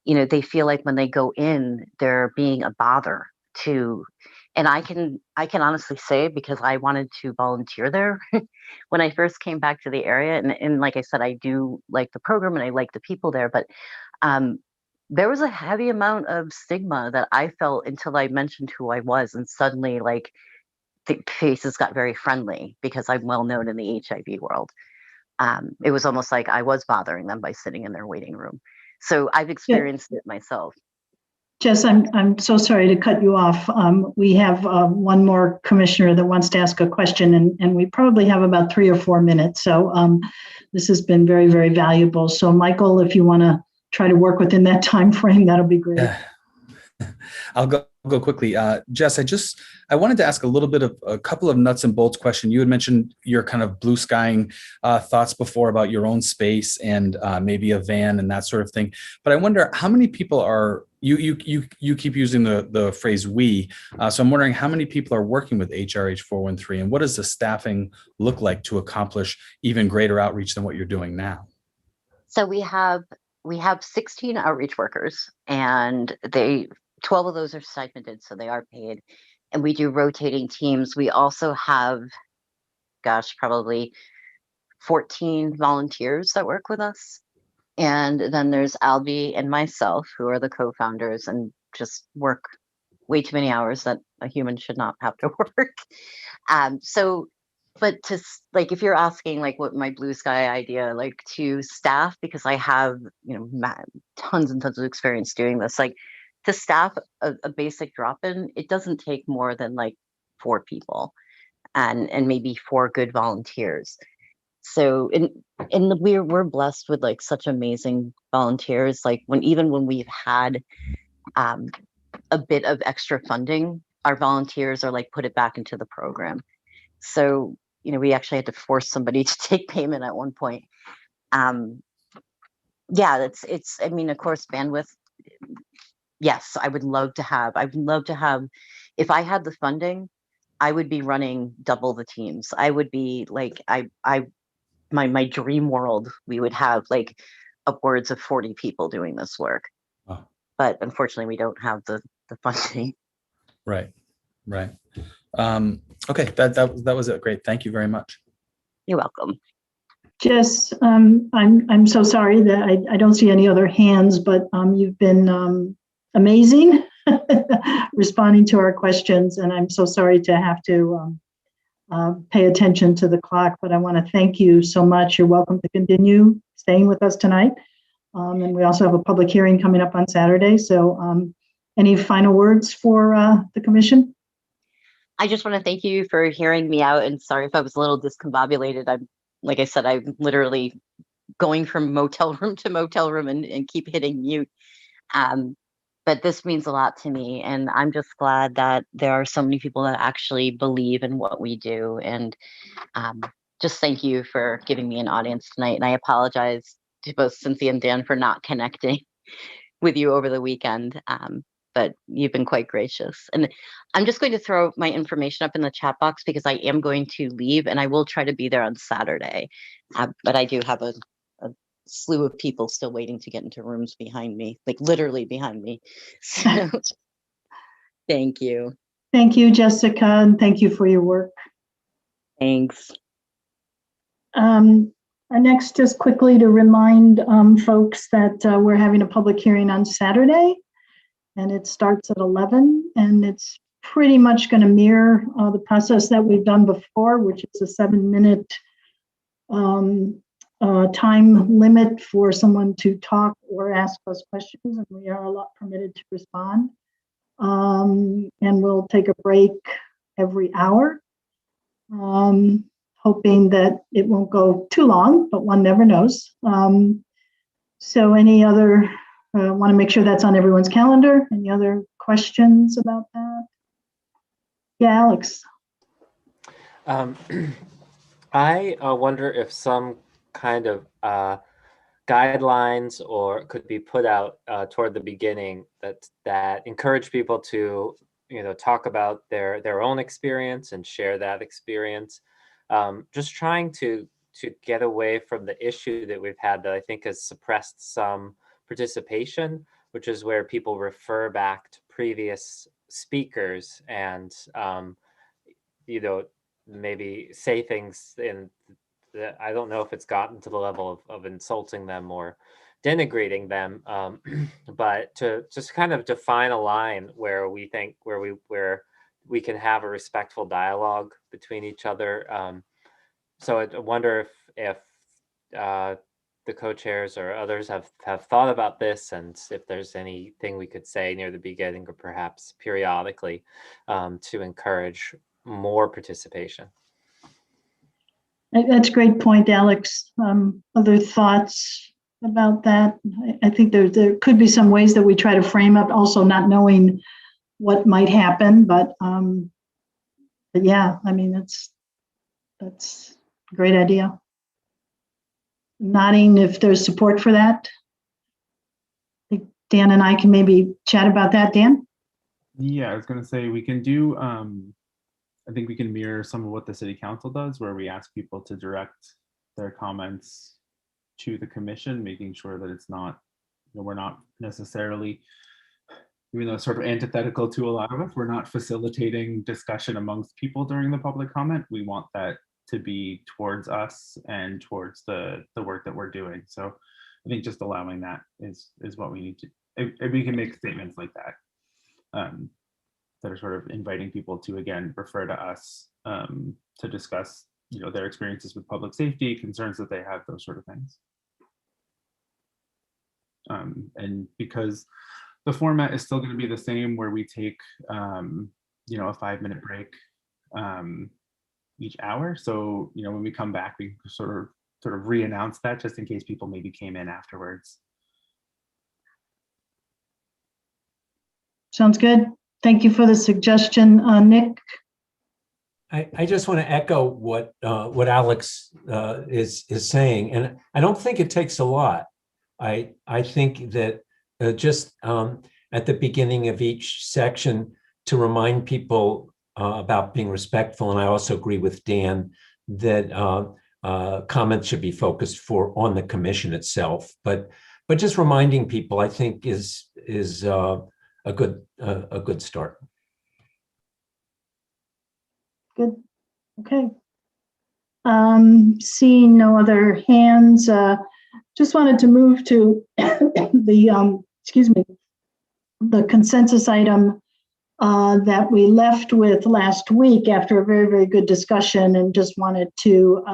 they feel like when they go in, they're being a bother to, and I can honestly say, because I wanted to volunteer there when I first came back to the area. And like I said, I do like the program and I like the people there, but there was a heavy amount of stigma that I felt until I mentioned who I was. And suddenly, like, the faces got very friendly because I'm well known in the HIV world. It was almost like I was bothering them by sitting in their waiting room. So I've experienced it myself. Jess, I'm so sorry to cut you off. We have one more commissioner that wants to ask a question, and we probably have about 3 or 4 minutes. So this has been very, very valuable. So Michael, if you want to try to work within that time frame, that'll be great. I'll go quickly. Jess, I wanted to ask a little bit of a couple of nuts and bolts question. You had mentioned your kind of blue skying thoughts before about your own space and maybe a van and that sort of thing. But I wonder how many people are, you keep using the phrase we, so I'm wondering how many people are working with HRH 413, and what does the staffing look like to accomplish even greater outreach than what you're doing now? So we have 16 outreach workers, and 12 of those are stipended, so they are paid. And we do rotating teams. We also have, probably 14 volunteers that work with us. And then there's Albie and myself, who are the co-founders and just work way too many hours that a human should not have to work. But if you're asking like what my blue sky idea, like to staff, because I have, tons and tons of experience doing this, like to staff a basic drop-in, it doesn't take more than like 4 people and maybe 4 good volunteers. So we're blessed with like such amazing volunteers. Like even when we've had a bit of extra funding, our volunteers are like put it back into the program. So, we actually had to force somebody to take payment at one point. Yeah, I mean, of course, bandwidth. Yes, I would love to have, if I had the funding, I would be running double the teams. I would be like, my dream world, we would have like upwards of 40 people doing this work. Oh. But unfortunately, we don't have the funding. Right. Okay, that was it. Great. Thank you very much. You're welcome. Jess, I'm so sorry that I don't see any other hands, but you've been amazing responding to our questions, and I'm so sorry to have to pay attention to the clock, but I want to thank you so much. You're welcome to continue staying with us tonight. And we also have a public hearing coming up on Saturday. So any final words for the commission? I just want to thank you for hearing me out, and sorry if I was a little discombobulated. Like I said, I'm literally going from motel room to motel room and keep hitting mute. But this means a lot to me, and I'm just glad that there are so many people that actually believe in what we do. And just thank you for giving me an audience tonight. And I apologize to both Cynthia and Dan for not connecting with you over the weekend. But you've been quite gracious. And I'm just going to throw my information up in the chat box because I am going to leave, and I will try to be there on Saturday. But I do have a slew of people still waiting to get into rooms behind me, like literally behind me. So thank you. Thank you, Jessica, and thank you for your work. Thanks. Next, just quickly to remind folks that we're having a public hearing on Saturday, and it starts at 11, and it's pretty much going to mirror the process that we've done before, which is a 7-minute time limit for someone to talk or ask us questions, and we are permitted to respond. And we'll take a break every hour, hoping that it won't go too long, but one never knows. So any other, want to make sure that's on everyone's calendar. Any other questions about that? Yeah, Alex. I wonder if some kind of guidelines or could be put out toward the beginning that encourage people to talk about their own experience and share that experience. Just trying to get away from the issue that we've had that I think has suppressed some participation, which is where people refer back to previous speakers and maybe say things in that I don't know if it's gotten to the level of insulting them or denigrating them, but to just kind of define a line where we think where we can have a respectful dialogue between each other. So I wonder if the co-chairs or others have thought about this, and if there's anything we could say near the beginning or perhaps periodically to encourage more participation. That's a great point, Alex. Other thoughts about that? I think there could be some ways that we try to frame up, also not knowing what might happen, but yeah, I mean, that's a great idea. Nodding if there's support for that. I think Dan and I can maybe chat about that, Dan? Yeah, I was going to say we can do, I think we can mirror some of what the city council does, where we ask people to direct their comments to the commission, making sure that it's not, we're not necessarily, even though it's sort of antithetical to a lot of us, we're not facilitating discussion amongst people during the public comment. We want that to be towards us and towards the work that we're doing. So I think just allowing that is what we need to, if we can make statements like that, that are sort of inviting people to, again, refer to us to discuss, their experiences with public safety, concerns that they have, those sort of things. And because the format is still going to be the same, where we take, a 5-minute break each hour. So, you know, when we come back, we sort of re-announce that just in case people maybe came in afterwards. Sounds good. Thank you for the suggestion, Nick. I just want to echo what Alex is saying, and I don't think it takes a lot. I think that just at the beginning of each section to remind people about being respectful, and I also agree with Dan that comments should be focused on the commission itself. But just reminding people, I think, is a good start. Good. Okay. Seeing no other hands, just wanted to move to the the consensus item that we left with last week after a very, very good discussion, and just wanted to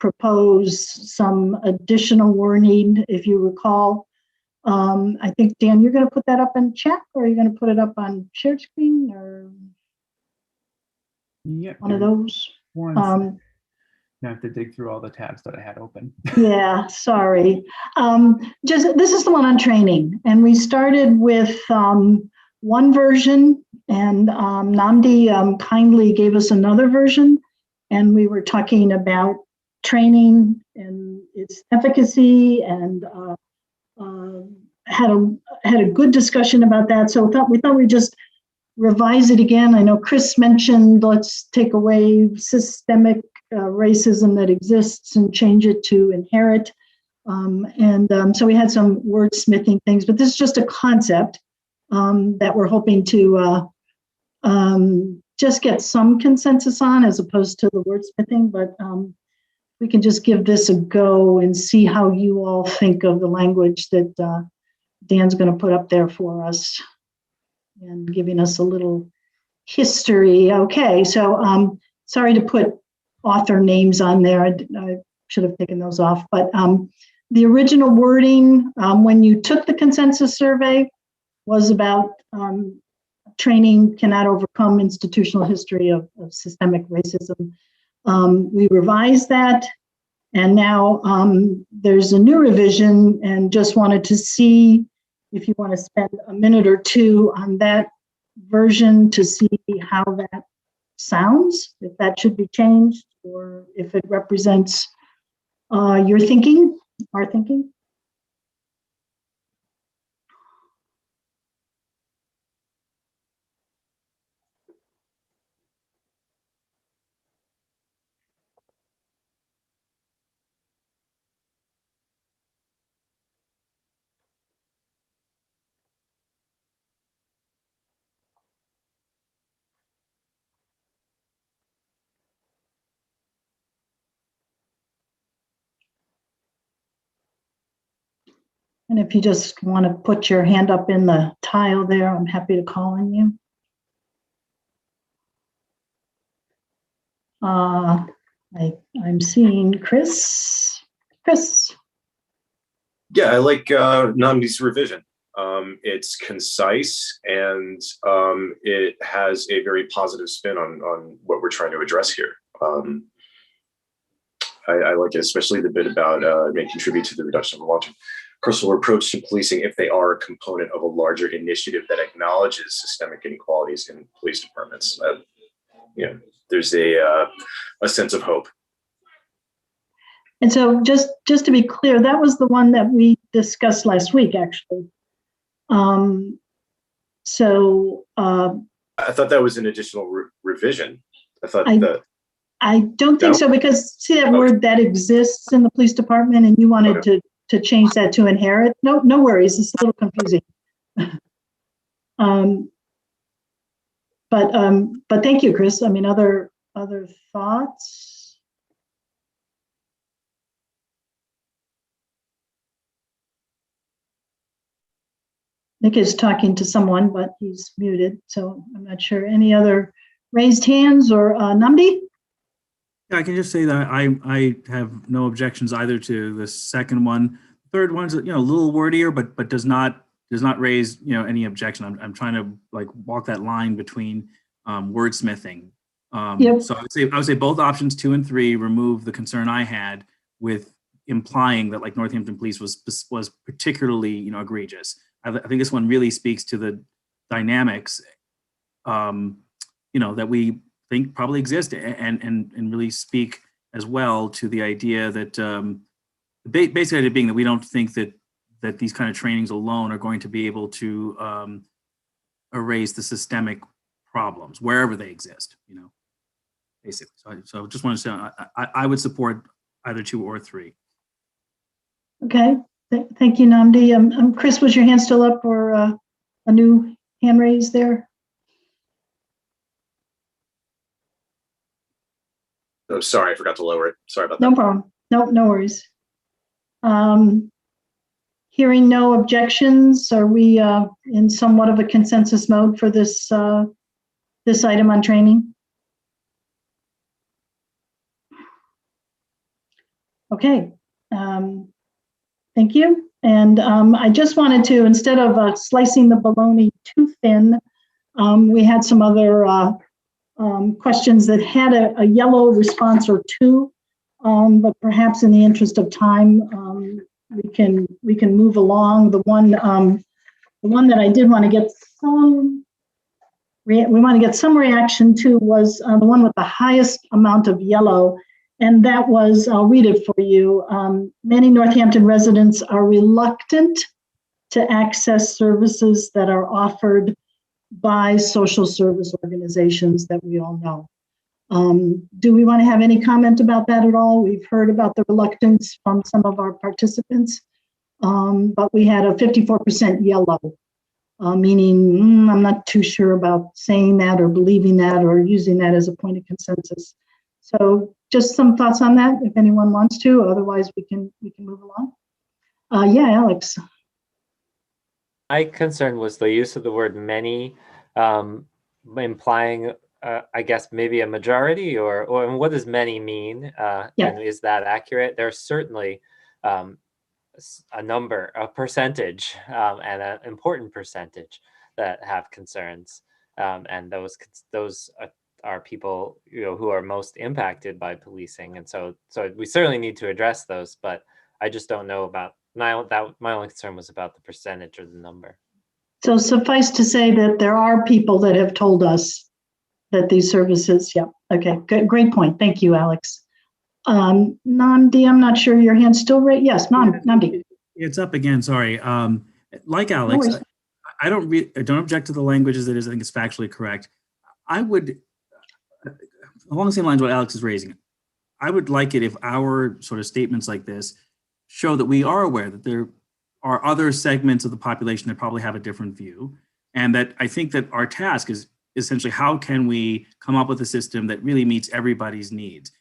propose some additional wording, if you recall. I think, Dan, you're going to put that up in chat, or are you going to put it up on shared screen, or one of those? I have to dig through all the tabs that I had open. Yeah, sorry. This is the one on training, and we started with one version, and Namdi kindly gave us another version, and we were talking about training and its efficacy, and had a good discussion about that. So we thought we'd just revise it again. I know Chris mentioned let's take away systemic racism that exists and change it to inherent. So we had some wordsmithing things, but this is just a concept that we're hoping to just get some consensus on, as opposed to the wordsmithing. But we can just give this a go and see how you all think of the language that Dan's going to put up there for us, and giving us a little history. Okay, so sorry to put author names on there. I should have taken those off. But the original wording, when you took the consensus survey, was about training cannot overcome institutional history of systemic racism. We revised that, and now there's a new revision, and just wanted to see if you want to spend a minute or two on that version to see how that sounds, if that should be changed, or if it represents your thinking, our thinking. And if you just want to put your hand up in the tile there, I'm happy to call on you. I'm seeing Chris. Chris. Yeah, I like Namdi's revision. It's concise, and it has a very positive spin on what we're trying to address here. I like it, especially the bit about may contribute to the reduction of the long-term personal approach to policing if they are a component of a larger initiative that acknowledges systemic inequalities in police departments. There's a sense of hope. And so just to be clear, that was the one that we discussed last week, actually. I thought that was an additional revision. I don't think so, because see that word that exists in the police department, and you wanted to change that to inherit. No worries, it's a little confusing. But thank you, Chris. I mean, other thoughts? Nick is talking to someone, but he's muted, so I'm not sure. Any other raised hands, or Namdi? Yeah, I can just say that I have no objections either to the second one. Third one's a little wordier, but does not raise any objection. I'm trying to walk that line between wordsmithing Yep. So I would say both options 2 and 3 remove the concern I had with implying that like Northampton Police was particularly egregious. I think this one really speaks to the dynamics that we think probably exist and really speak as well to the idea that basically idea being that we don't think that these kind of trainings alone are going to be able to erase the systemic problems wherever they exist, basically. So just want to say I would support either 2 or 3. Okay, thank you, Namdi. Chris, was your hand still up or a new hand raised there? Oh, sorry, I forgot to lower it. Sorry about that. No problem. No worries. Hearing no objections, are we in somewhat of a consensus mode for this this item on training? Okay. Thank you. And I just wanted to, instead of slicing the bologna too thin, we had some other questions that had a yellow response or two, but perhaps in the interest of time, we can move along. The one that I did want to get some reaction to was the one with the highest amount of yellow. And that was, I'll read it for you. Many Northampton residents are reluctant to access services that are offered by social service organizations that we all know. Do we want to have any comment about that at all? We've heard about the reluctance from some of our participants, but we had a 54% yellow, meaning I'm not too sure about saying that or believing that or using that as a point of consensus. So just some thoughts on that, if anyone wants to. Otherwise, we can move along. Yeah, Alex. My concern was the use of the word many, implying, I guess, maybe a majority, or what does many mean? And is that accurate? There's certainly a number, a percentage, and an important percentage that have concerns, and those are people who are most impacted by policing, and so we certainly need to address those. But I just don't know about my only concern was about the percentage or the number. So suffice to say that there are people that have told us that these services. Yeah. Okay. Good. Great point. Thank you, Alex. Namdi, I'm not sure your hand's still right. Yes, Namdi. It's up again. Sorry. Like Alex, No, I don't object to the language as it is. I think it's factually correct. I would, along the same lines what Alex is raising, I would like it if our sort of statements like this show that we are aware that there are other segments of the population that probably have a different view. And that I think that our task is essentially how can we come up with a system that really meets everybody's needs.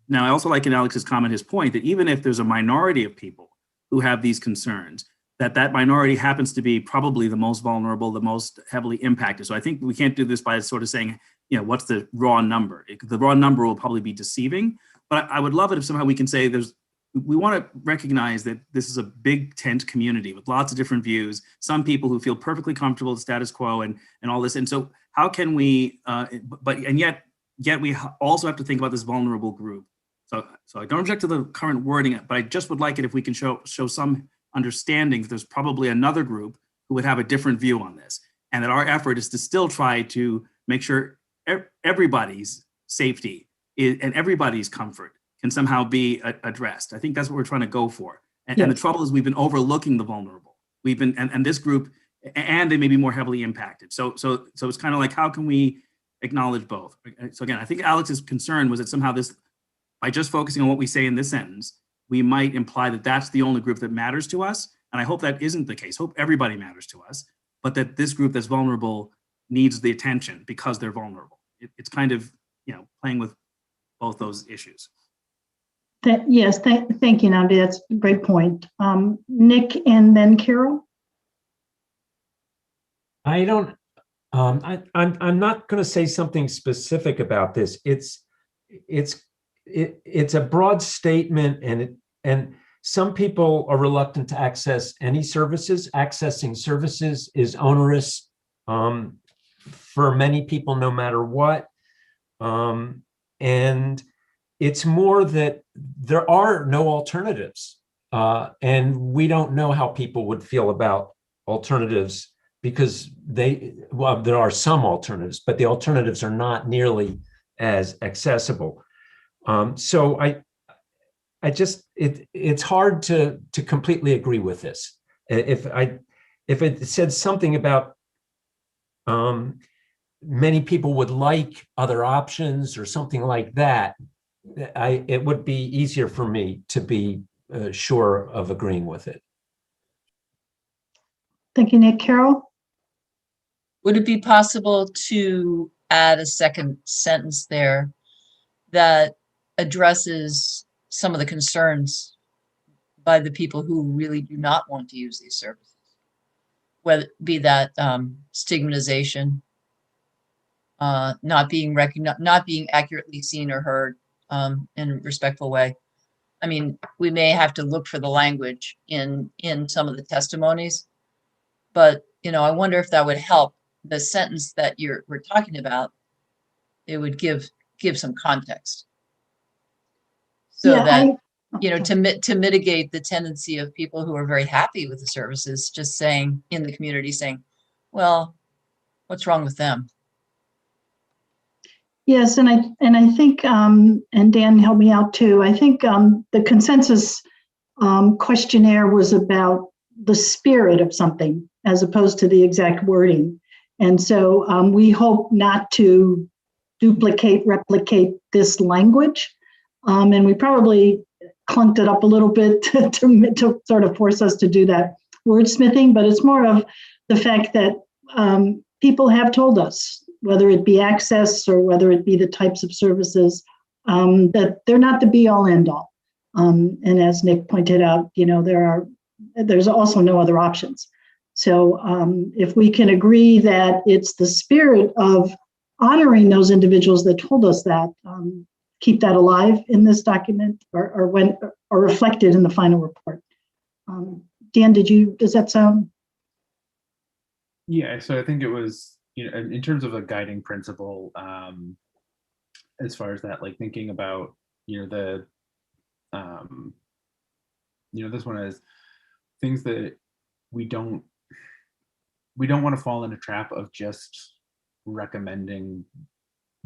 Now, I also like in Alex's comment, his point that even if there's a minority of people who have these concerns, that minority happens to be probably the most vulnerable, the most heavily impacted. So I think we can't do this by sort of saying, what's the raw number? The raw number will probably be deceiving, but I would love it if somehow we can say we want to recognize that this is a big tent community with lots of different views, some people who feel perfectly comfortable with status quo and all this. And so how can we, yet we also have to think about this vulnerable group. So I don't object to the current wording, but I just would like it if we can show some understanding that there's probably another group who would have a different view on this. And that our effort is to still try to make sure everybody's safety and everybody's comfort can somehow be addressed. I think that's what we're trying to go for. And the trouble is we've been overlooking the vulnerable. We've been, and this group, and they may be more heavily impacted. So it's kind of like, how can we acknowledge both? So again, I think Alex's concern was that somehow this, by just focusing on what we say in this sentence, we might imply that that's the only group that matters to us. And I hope that isn't the case. Hope everybody matters to us, but that this group that's vulnerable needs the attention because they're vulnerable. It's kind of, playing with both those issues. Yes, thank you, Namdi. That's a great point. Nick and then Carol. I don't. I'm not going to say something specific about this. It's a broad statement, and some people are reluctant to access any services. Accessing services is onerous for many people, no matter what. And it's more that there are no alternatives. And we don't know how people would feel about alternatives because well, there are some alternatives, but the alternatives are not nearly as accessible. So it's hard to completely agree with this. If it said something about many people would like other options or something like that, it would be easier for me to be sure of agreeing with it. Thank you, Nick. Carol? Would it be possible to add a second sentence there that addresses some of the concerns by the people who really do not want to use these services? Whether it be that stigmatization, not being recognized, not being accurately seen or heard in a respectful way. I mean, we may have to look for the language in some of the testimonies, but I wonder if that would help the sentence that we're talking about. It would give some context, so that to mitigate the tendency of people who are very happy with the services just saying in the community saying, well, what's wrong with them? Yes, and I think, and Dan helped me out too, I think the consensus questionnaire was about the spirit of something as opposed to the exact wording. And so we hope not to replicate this language. And we probably clunked it up a little bit to sort of force us to do that wordsmithing, but it's more of the fact that people have told us, whether it be access or whether it be the types of services, that they're not the be all end all. And as Nick pointed out, there's also no other options. So if we can agree that it's the spirit of honoring those individuals that told us that, keep that alive in this document or reflected in the final report. Dan, does that sound? Yeah, so I think it was, in terms of a guiding principle, as far as that, like thinking about, this one is things that we don't want to fall in a trap of just recommending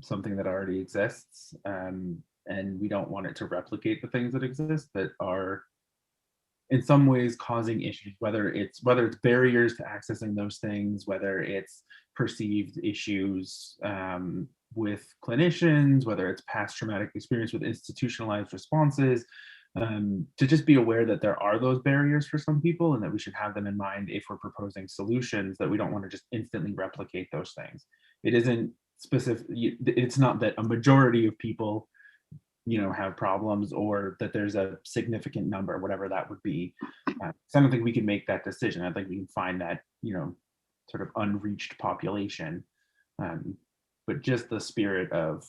something that already exists, and we don't want it to replicate the things that exist that are in some ways causing issues, whether it's barriers to accessing those things, whether it's perceived issues with clinicians, whether it's past traumatic experience with institutionalized responses, to just be aware that there are those barriers for some people and that we should have them in mind if we're proposing solutions, that we don't want to just instantly replicate those things. It isn't specific. It's not that a majority of people have problems or that there's a significant number, whatever that would be. So I don't think we can make that decision. I think we can find that sort of unreached population, but just the spirit of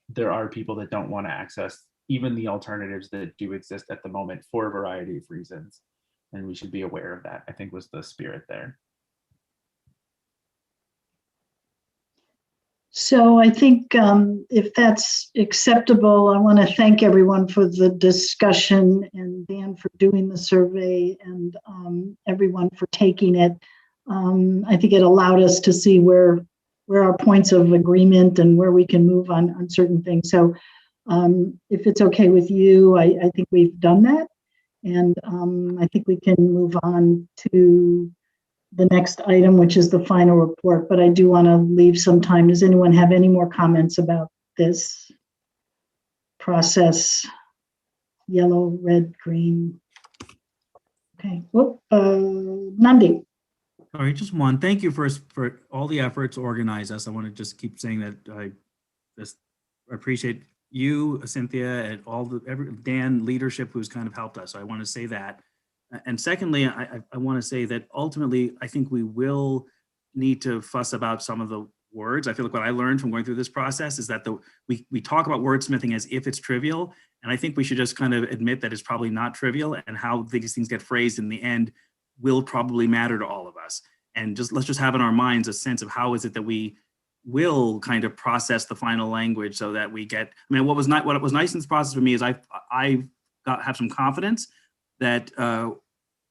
there are people that don't want to access even the alternatives that do exist at the moment for a variety of reasons, and we should be aware of that, I think, was the spirit there. So I think if that's acceptable, I want to thank everyone for the discussion and Dan for doing the survey and everyone for taking it. I think it allowed us to see where our points of agreement and where we can move on certain things. So if it's okay with you, I think we've done that. And I think we can move on to the next item, which is the final report, but I do want to leave some time. Does anyone have any more comments about this process? Yellow, red, green. Okay, Nandi. Sorry, just one. Thank you for all the effort to organize us. I want to just keep saying that I just appreciate you, Cynthia, and all Dan leadership who's kind of helped us. So I want to say that. And secondly, I want to say that ultimately, I think we will need to fuss about some of the words. I feel like what I learned from going through this process is that we talk about wordsmithing as if it's trivial. And I think we should just kind of admit that it's probably not trivial, and how these things get phrased in the end will probably matter to all of us. And let's just have in our minds a sense of how is it that we will kind of process the final language so that we get, I mean, what was nice in this process for me is have some confidence that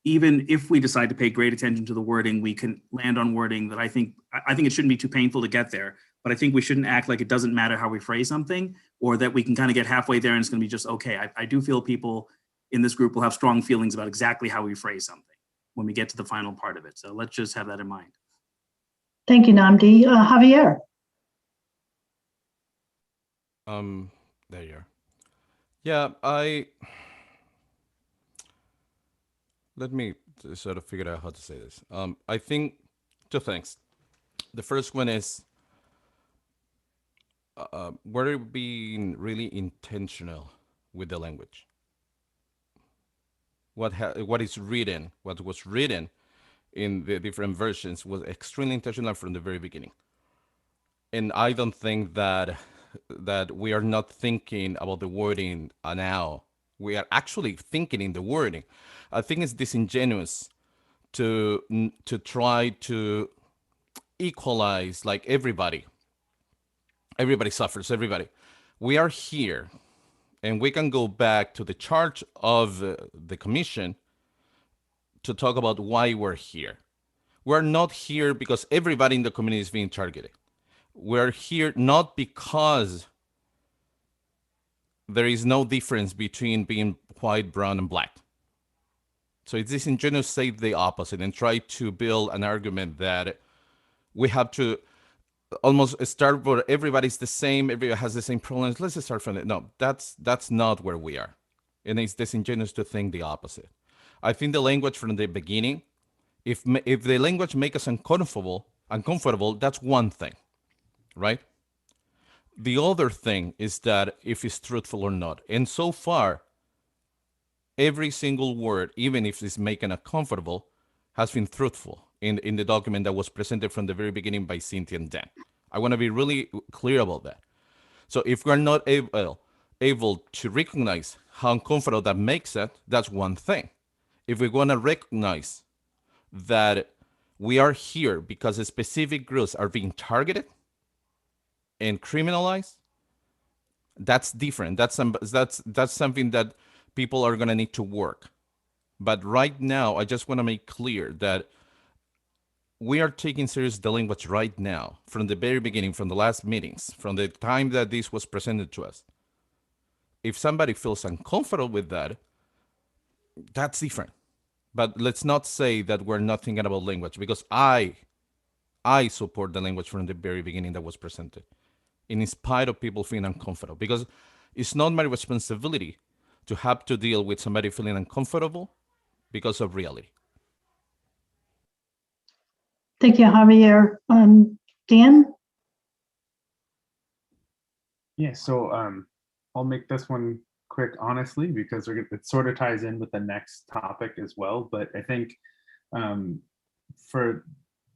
even if we decide to pay great attention to the wording, we can land on wording that I think it shouldn't be too painful to get there, but I think we shouldn't act like it doesn't matter how we phrase something, or that we can kind of get halfway there and it's going to be just okay. I do feel people in this group will have strong feelings about exactly how we phrase something when we get to the final part of it. So let's just have that in mind. Thank you, Namdi. Javier. There you are. Yeah, let me sort of figure out how to say this. I think two things. The first one is we're being really intentional with the language. What was written in the different versions was extremely intentional from the very beginning. And I don't think that we are not thinking about the wording now. We are actually thinking in the wording. I think it's disingenuous to try to equalize like everybody. Everybody suffers, everybody. We are here, and we can go back to the chart of the commission to talk about why we're here. We're not here because everybody in the community is being targeted. We're here not because there is no difference between being white, brown, and black. So it's disingenuous to say the opposite and try to build an argument that we have to almost start where everybody's the same, everybody has the same problems. Let's just start from it. No, that's not where we are. And it's disingenuous to think the opposite. I think the language from the beginning, if the language makes us uncomfortable, that's one thing, right? The other thing is that if it's truthful or not. And so far, every single word, even if it's making us uncomfortable, has been truthful in the document that was presented from the very beginning by Cynthia and Dan. I want to be really clear about that. So if we're not able to recognize how uncomfortable that makes it, that's one thing. If we're going to recognize that we are here because specific groups are being targeted and criminalized, that's different. That's something that people are going to need to work. But right now, I just want to make clear that we are taking serious the language right now, from the very beginning, from the last meetings, from the time that this was presented to us. If somebody feels uncomfortable with that, that's different. But let's not say that we're not thinking about language, because I support the language from the very beginning that was presented, in spite of people feeling uncomfortable, because it's not my responsibility to have to deal with somebody feeling uncomfortable because of reality. Thank you, Javier. Dan? Yeah, so I'll make this one quick, honestly, because it sort of ties in with the next topic as well. But I think for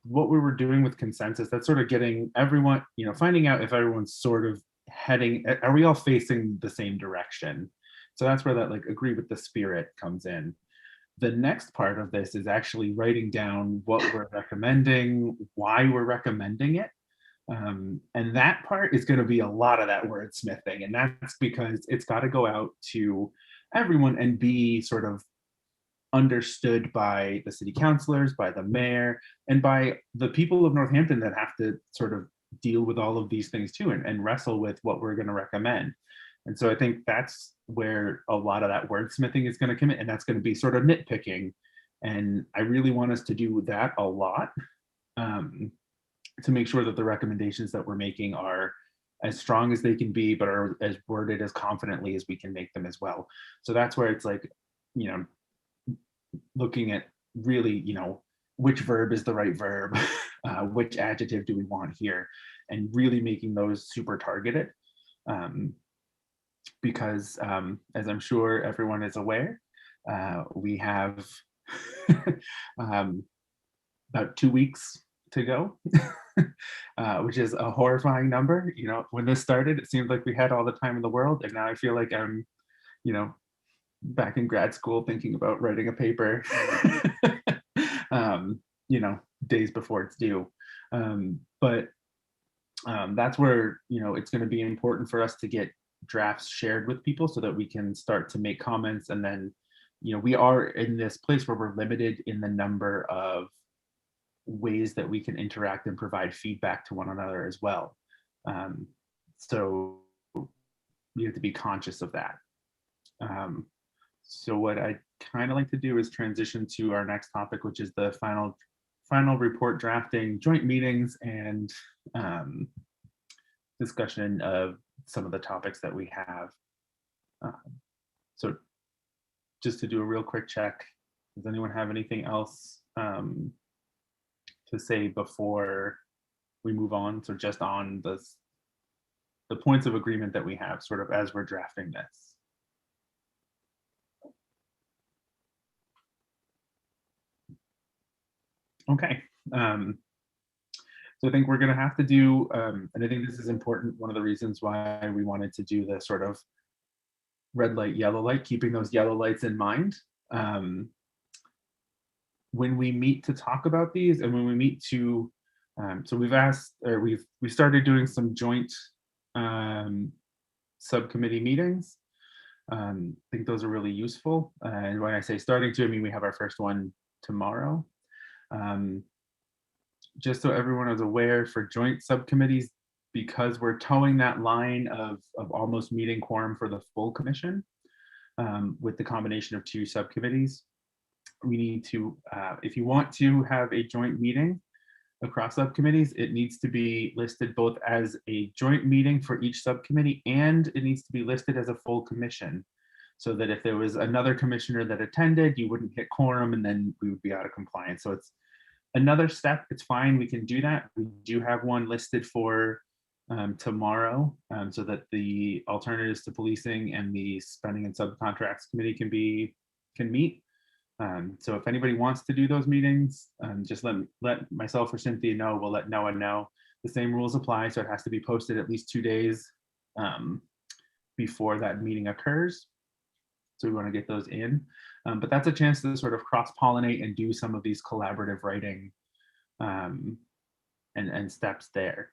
what we were doing with consensus, that's sort of getting everyone, finding out if everyone's sort of heading, are we all facing the same direction? So that's where that agree with the spirit comes in. The next part of this is actually writing down what we're recommending, why we're recommending it. And that part is going to be a lot of that wordsmithing. And that's because it's got to go out to everyone and be sort of understood by the city councilors, by the mayor, and by the people of Northampton that have to sort of deal with all of these things too, and wrestle with what we're going to recommend. And so I think that's where a lot of that wordsmithing is going to come in, and that's going to be sort of nitpicking. And I really want us to do that a lot, to make sure that the recommendations that we're making are as strong as they can be, but are as worded as confidently as we can make them as well. So that's where it's looking at really, which verb is the right verb, which adjective do we want here, and really making those super targeted. Because as I'm sure everyone is aware, we have about 2 weeks to go, which is a horrifying number. When this started, it seemed like we had all the time in the world, and now I feel like I'm, back in grad school thinking about writing a paper, days before it's due. But that's where, it's going to be important for us to get drafts shared with people so that we can start to make comments. And then, we are in this place where we're limited in the number of ways that we can interact and provide feedback to one another as well. So we have to be conscious of that. So what I kind of like to do is transition to our next topic, which is the final report drafting, joint meetings, and discussion of some of the topics that we have. So just to do a real quick check, does anyone have anything else to say before we move on? So just on the points of agreement that we have sort of as we're drafting this. Okay. So I think we're going to have to do, and I think this is important, one of the reasons why we wanted to do the sort of red light, yellow light, keeping those yellow lights in mind. When we meet to talk about these, and when we meet to, so we've asked, or we started doing some joint subcommittee meetings. I think those are really useful. And when I say starting to, I mean we have our first one tomorrow. Just so everyone is aware, for joint subcommittees, because we're towing that line of almost meeting quorum for the full commission with the combination of two subcommittees, we need to, if you want to have a joint meeting across subcommittees, it needs to be listed both as a joint meeting for each subcommittee, and it needs to be listed as a full commission, so that if there was another commissioner that attended, you wouldn't hit quorum and then we would be out of compliance. So it's another step. It's fine, we can do that. We do have one listed for tomorrow, so that the alternatives to policing and the spending and subcontracts committee can meet. So if anybody wants to do those meetings, just let myself or Cynthia know. We'll let Noah know. The same rules apply, so it has to be posted at least 2 days before that meeting occurs. So we want to get those in. But that's a chance to sort of cross-pollinate and do some of these collaborative writing and steps there.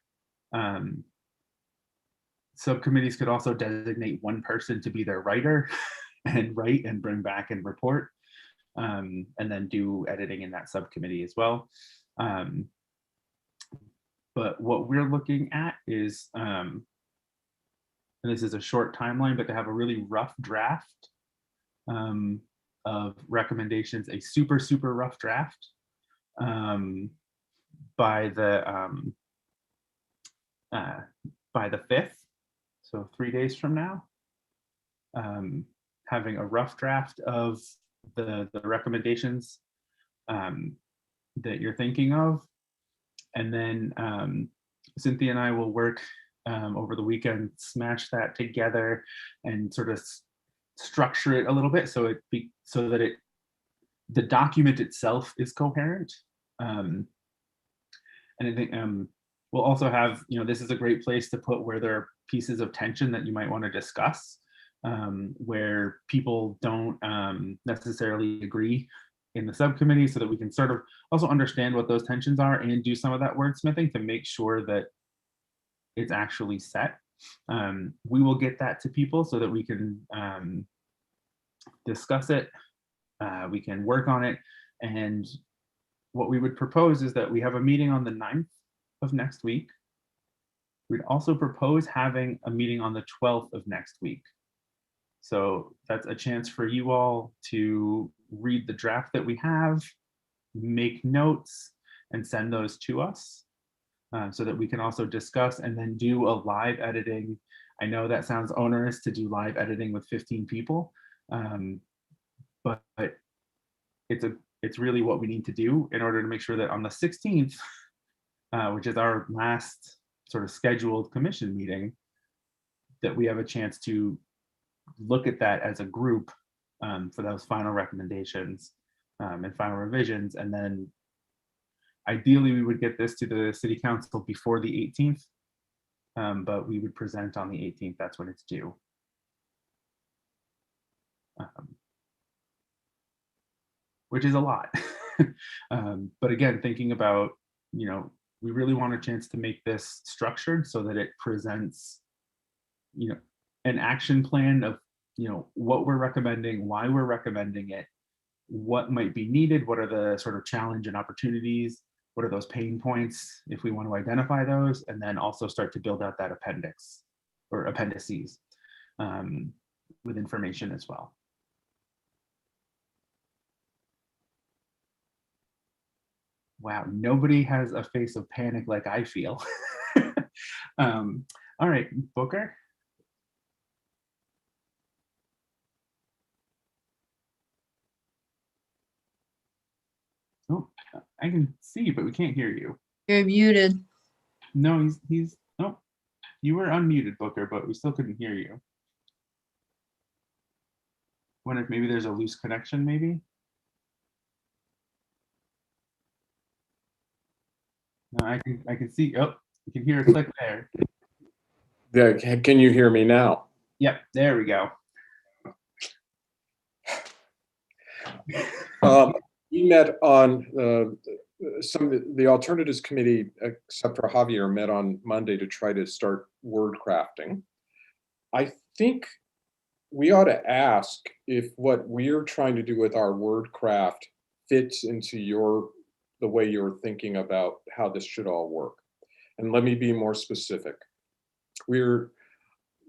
Subcommittees could also designate one person to be their writer and write and bring back and report. And then do editing in that subcommittee as well. But what we're looking at is, and this is a short timeline, but to have a really rough draft of recommendations, a super rough draft by the 5th, so 3 days from now, having a rough draft of the recommendations that you're thinking of, and then Cynthia and I will work over the weekend, smash that together and sort of structure it a little bit so that the document itself is coherent. And I think we'll also have, this is a great place to put where there are pieces of tension that you might want to discuss, where people don't necessarily agree in the subcommittee, so that we can sort of also understand what those tensions are and do some of that wordsmithing to make sure that it's actually set. We will get that to people so that we can discuss it, we can work on it, and what we would propose is that we have a meeting on the 9th of next week. We'd also propose having a meeting on the 12th of next week. So that's a chance for you all to read the draft that we have, make notes, and send those to us so that we can also discuss and then do a live editing. I know that sounds onerous to do live editing with 15 people, but it's really what we need to do in order to make sure that on the 16th, which is our last sort of scheduled commission meeting, that we have a chance to look at that as a group for those final recommendations and final revisions. And then ideally we would get this to the city council before the 18th, but we would present on the 18th. That's when it's due. Which is a lot. But again, thinking about, we really want a chance to make this structured so that it presents, an action plan of, what we're recommending, why we're recommending it, what might be needed, what are the sort of challenge and opportunities, what are those pain points if we want to identify those, and then also start to build out that appendix or appendices with information as well. Wow, nobody has a face of panic like I feel. All right, Booker. Oh, I can see you, but we can't hear you. You're muted. No, he's oh, you were unmuted, Booker, but we still couldn't hear you. Wonder if maybe there's a loose connection, maybe. No, I can see. Oh, you can hear a click there. Can you hear me now? Yep, there we go. We met on the alternatives committee, except for Javier, met on Monday to try to start word crafting. I think we ought to ask if what we're trying to do with our word craft fits into the way you're thinking about how this should all work. And let me be more specific. We're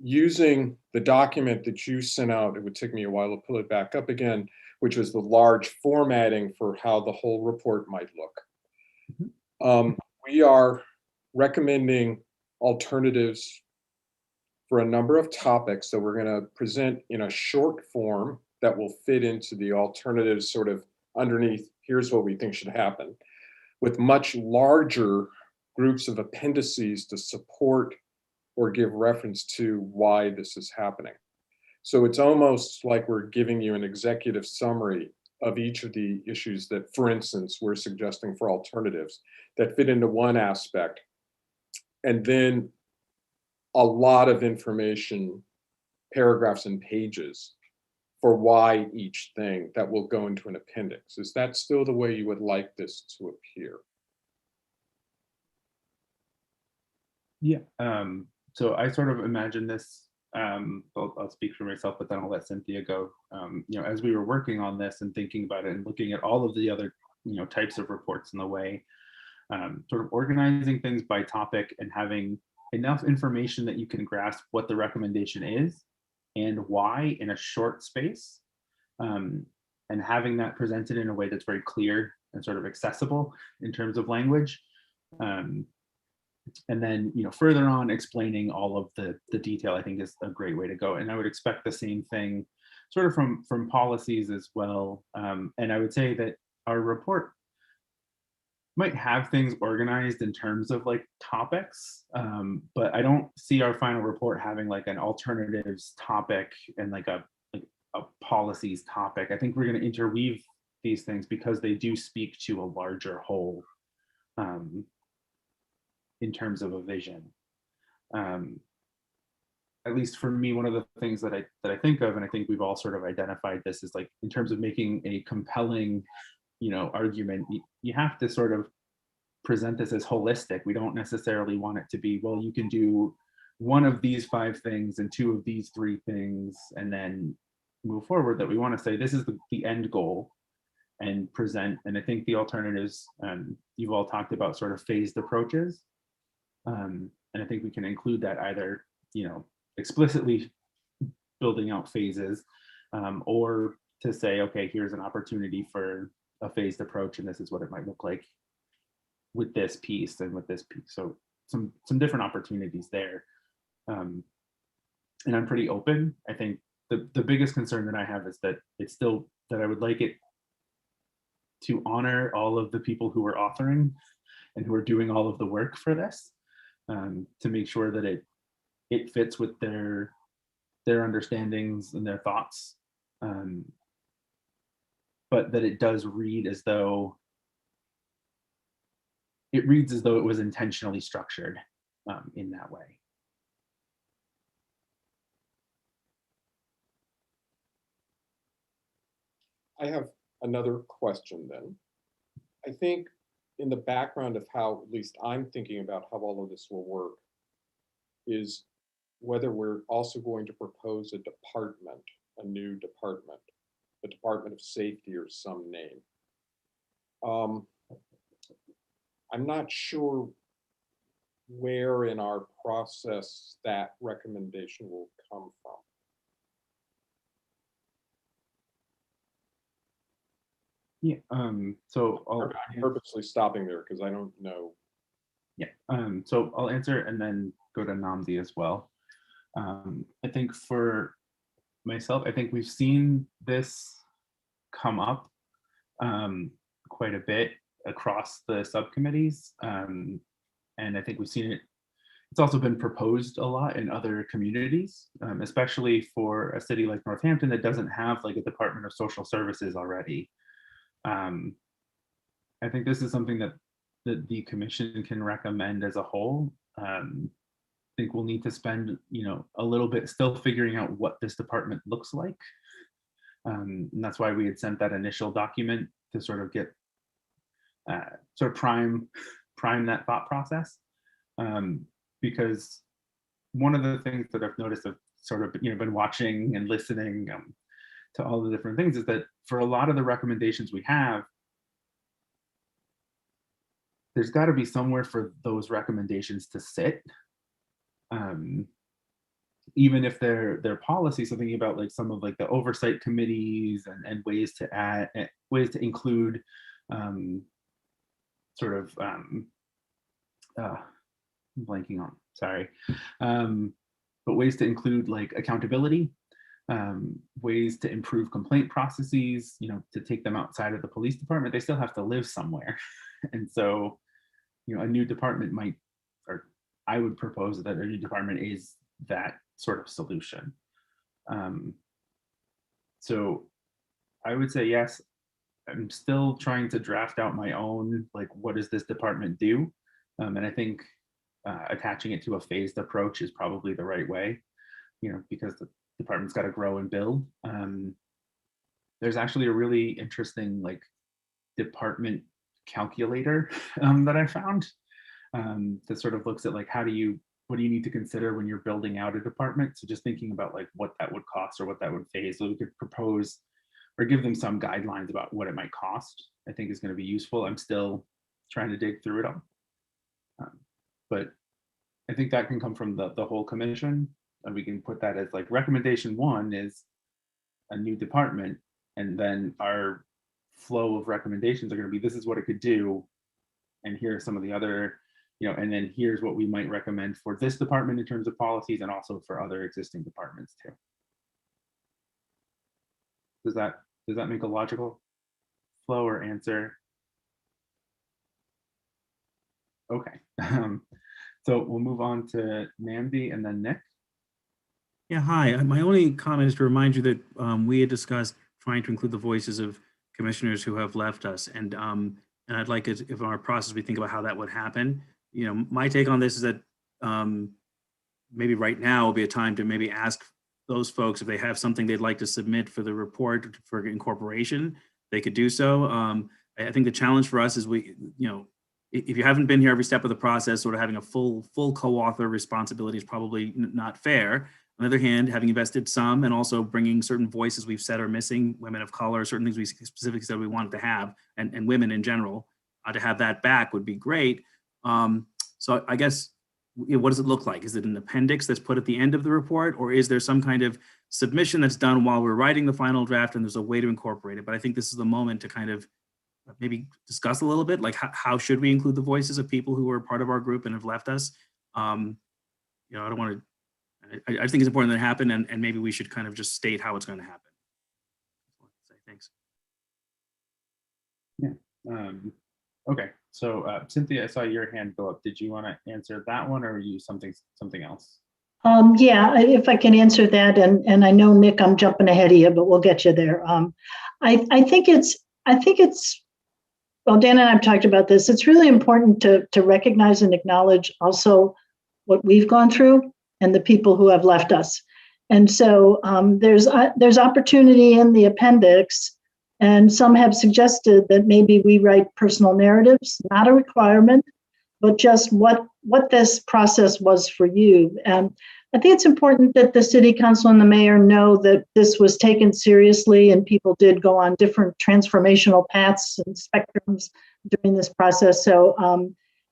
using the document that you sent out. It would take me a while to pull it back up again, which was the large formatting for how the whole report might look. We are recommending alternatives for a number of topics that we're going to present in a short form that will fit into the alternatives sort of underneath, here's what we think should happen, with much larger groups of appendices to support or give reference to why this is happening. So it's almost like we're giving you an executive summary of each of the issues that, for instance, we're suggesting for alternatives that fit into one aspect. And then a lot of information, paragraphs and pages for why each thing that will go into an appendix. Is that still the way you would like this to appear? Yeah, so I sort of imagine this, I'll speak for myself, but then I'll let Cynthia go. As we were working on this and thinking about it and looking at all of the other, types of reports in the way, sort of organizing things by topic and having enough information that you can grasp what the recommendation is and why in a short space, and having that presented in a way that's very clear and sort of accessible in terms of language. And then, further on explaining all of the detail, I think is a great way to go. And I would expect the same thing sort of from policies as well. And I would say that our report might have things organized in terms of like topics, but I don't see our final report having like an alternatives topic and like a policies topic. I think we're going to interweave these things because they do speak to a larger whole in terms of a vision. At least for me, one of the things that I think of, and I think we've all sort of identified this, is like in terms of making a compelling argument, you have to sort of present this as holistic. We don't necessarily want it to be, well, you can do one of these 5 things and 2 of these 3 things and then move forward. That we want to say this is the end goal and present. And I think the alternatives, you've all talked about sort of phased approaches, and I think we can include that either explicitly building out phases, or to say, okay, here's an opportunity for a phased approach and this is what it might look like with this piece and with this piece. So some different opportunities there. And I'm pretty open. I think the biggest concern that I have is that it's still that I would like it to honor all of the people who are authoring and who are doing all of the work for this, to make sure that it fits with their understandings and their thoughts, but that it does read as though it was intentionally structured in that way. I have another question then. I think in the background of how, at least I'm thinking about how all of this will work, is whether we're also going to propose a department, a new department, a Department of Safety or some name. I'm not sure where in our process that recommendation will come from. Yeah. So I'm purposely stopping there because I don't know. Yeah. So I'll answer and then go to Namdi as well. I think for myself, I think we've seen this come up quite a bit across the subcommittees. And I think we've seen it. It's also been proposed a lot in other communities, especially for a city like Northampton that doesn't have like a Department of Social Services already. I think this is something that the commission can recommend as a whole. I think we'll need to spend, a little bit still figuring out what this department looks like. And that's why we had sent that initial document to sort of get, sort of prime that thought process. Because one of the things that I've noticed, I've sort of, been watching and listening to all the different things, is that for a lot of the recommendations we have, there's got to be somewhere for those recommendations to sit. Even if they're policies, so thinking about like some of like the oversight committees and ways to add, ways to include sort of blanking on, sorry, but ways to include like accountability, ways to improve complaint processes, to take them outside of the police department. They still have to live somewhere. And so, a new department might, or I would propose that a new department is that sort of solution. So I would say yes. I'm still trying to draft out my own, like, what does this department do? And I think attaching it to a phased approach is probably the right way, because the department's got to grow and build. There's actually a really interesting like department calculator that I found that sort of looks at like what do you need to consider when you're building out a department. So just thinking about like what that would cost or what that would phase, so we could propose or give them some guidelines about what it might cost, I think is going to be useful. I'm still trying to dig through it all. But I think that can come from the whole commission, and we can put that as like recommendation 1 is a new department, and then our flow of recommendations are going to be, this is what it could do, and here are some of the other, and then here's what we might recommend for this department in terms of policies, and also for other existing departments too. Does that make a logical flow or answer? Okay. So we'll move on to Namdi and then Nick. Yeah, hi. My only comment is to remind you that we had discussed trying to include the voices of commissioners who have left us. And I'd like it if in our process we think about how that would happen. My take on this is that maybe right now will be a time to maybe ask those folks if they have something they'd like to submit for the report for incorporation, they could do so. I think the challenge for us is if you haven't been here every step of the process, sort of having a full co-author responsibility is probably not fair. On the other hand, having invested some and also bringing certain voices we've said are missing, women of color, certain things we specifically said we wanted to have, and women in general, to have that back would be great. So I guess, what does it look like? Is it an appendix that's put at the end of the report, or is there some kind of submission that's done while we're writing the final draft and there's a way to incorporate it? But I think this is the moment to kind of maybe discuss a little bit, like how should we include the voices of people who are part of our group and have left us? I don't want to, I think it's important that it happen, and maybe we should kind of just state how it's going to happen. Thanks. Yeah. Okay. So Cynthia, I saw your hand go up. Did you want to answer that one, or are you something else? Yeah, if I can answer that, and I know Nick, I'm jumping ahead of you, but we'll get you there. I think it's. Well, Dan and I've talked about this. It's really important to recognize and acknowledge also what we've gone through and the people who have left us. And so there's opportunity in the appendix And some have suggested that maybe we write personal narratives, not a requirement, but just what this process was for you. And I think it's important that the city council and the mayor know that this was taken seriously and people did go on different transformational paths and spectrums during this process. So,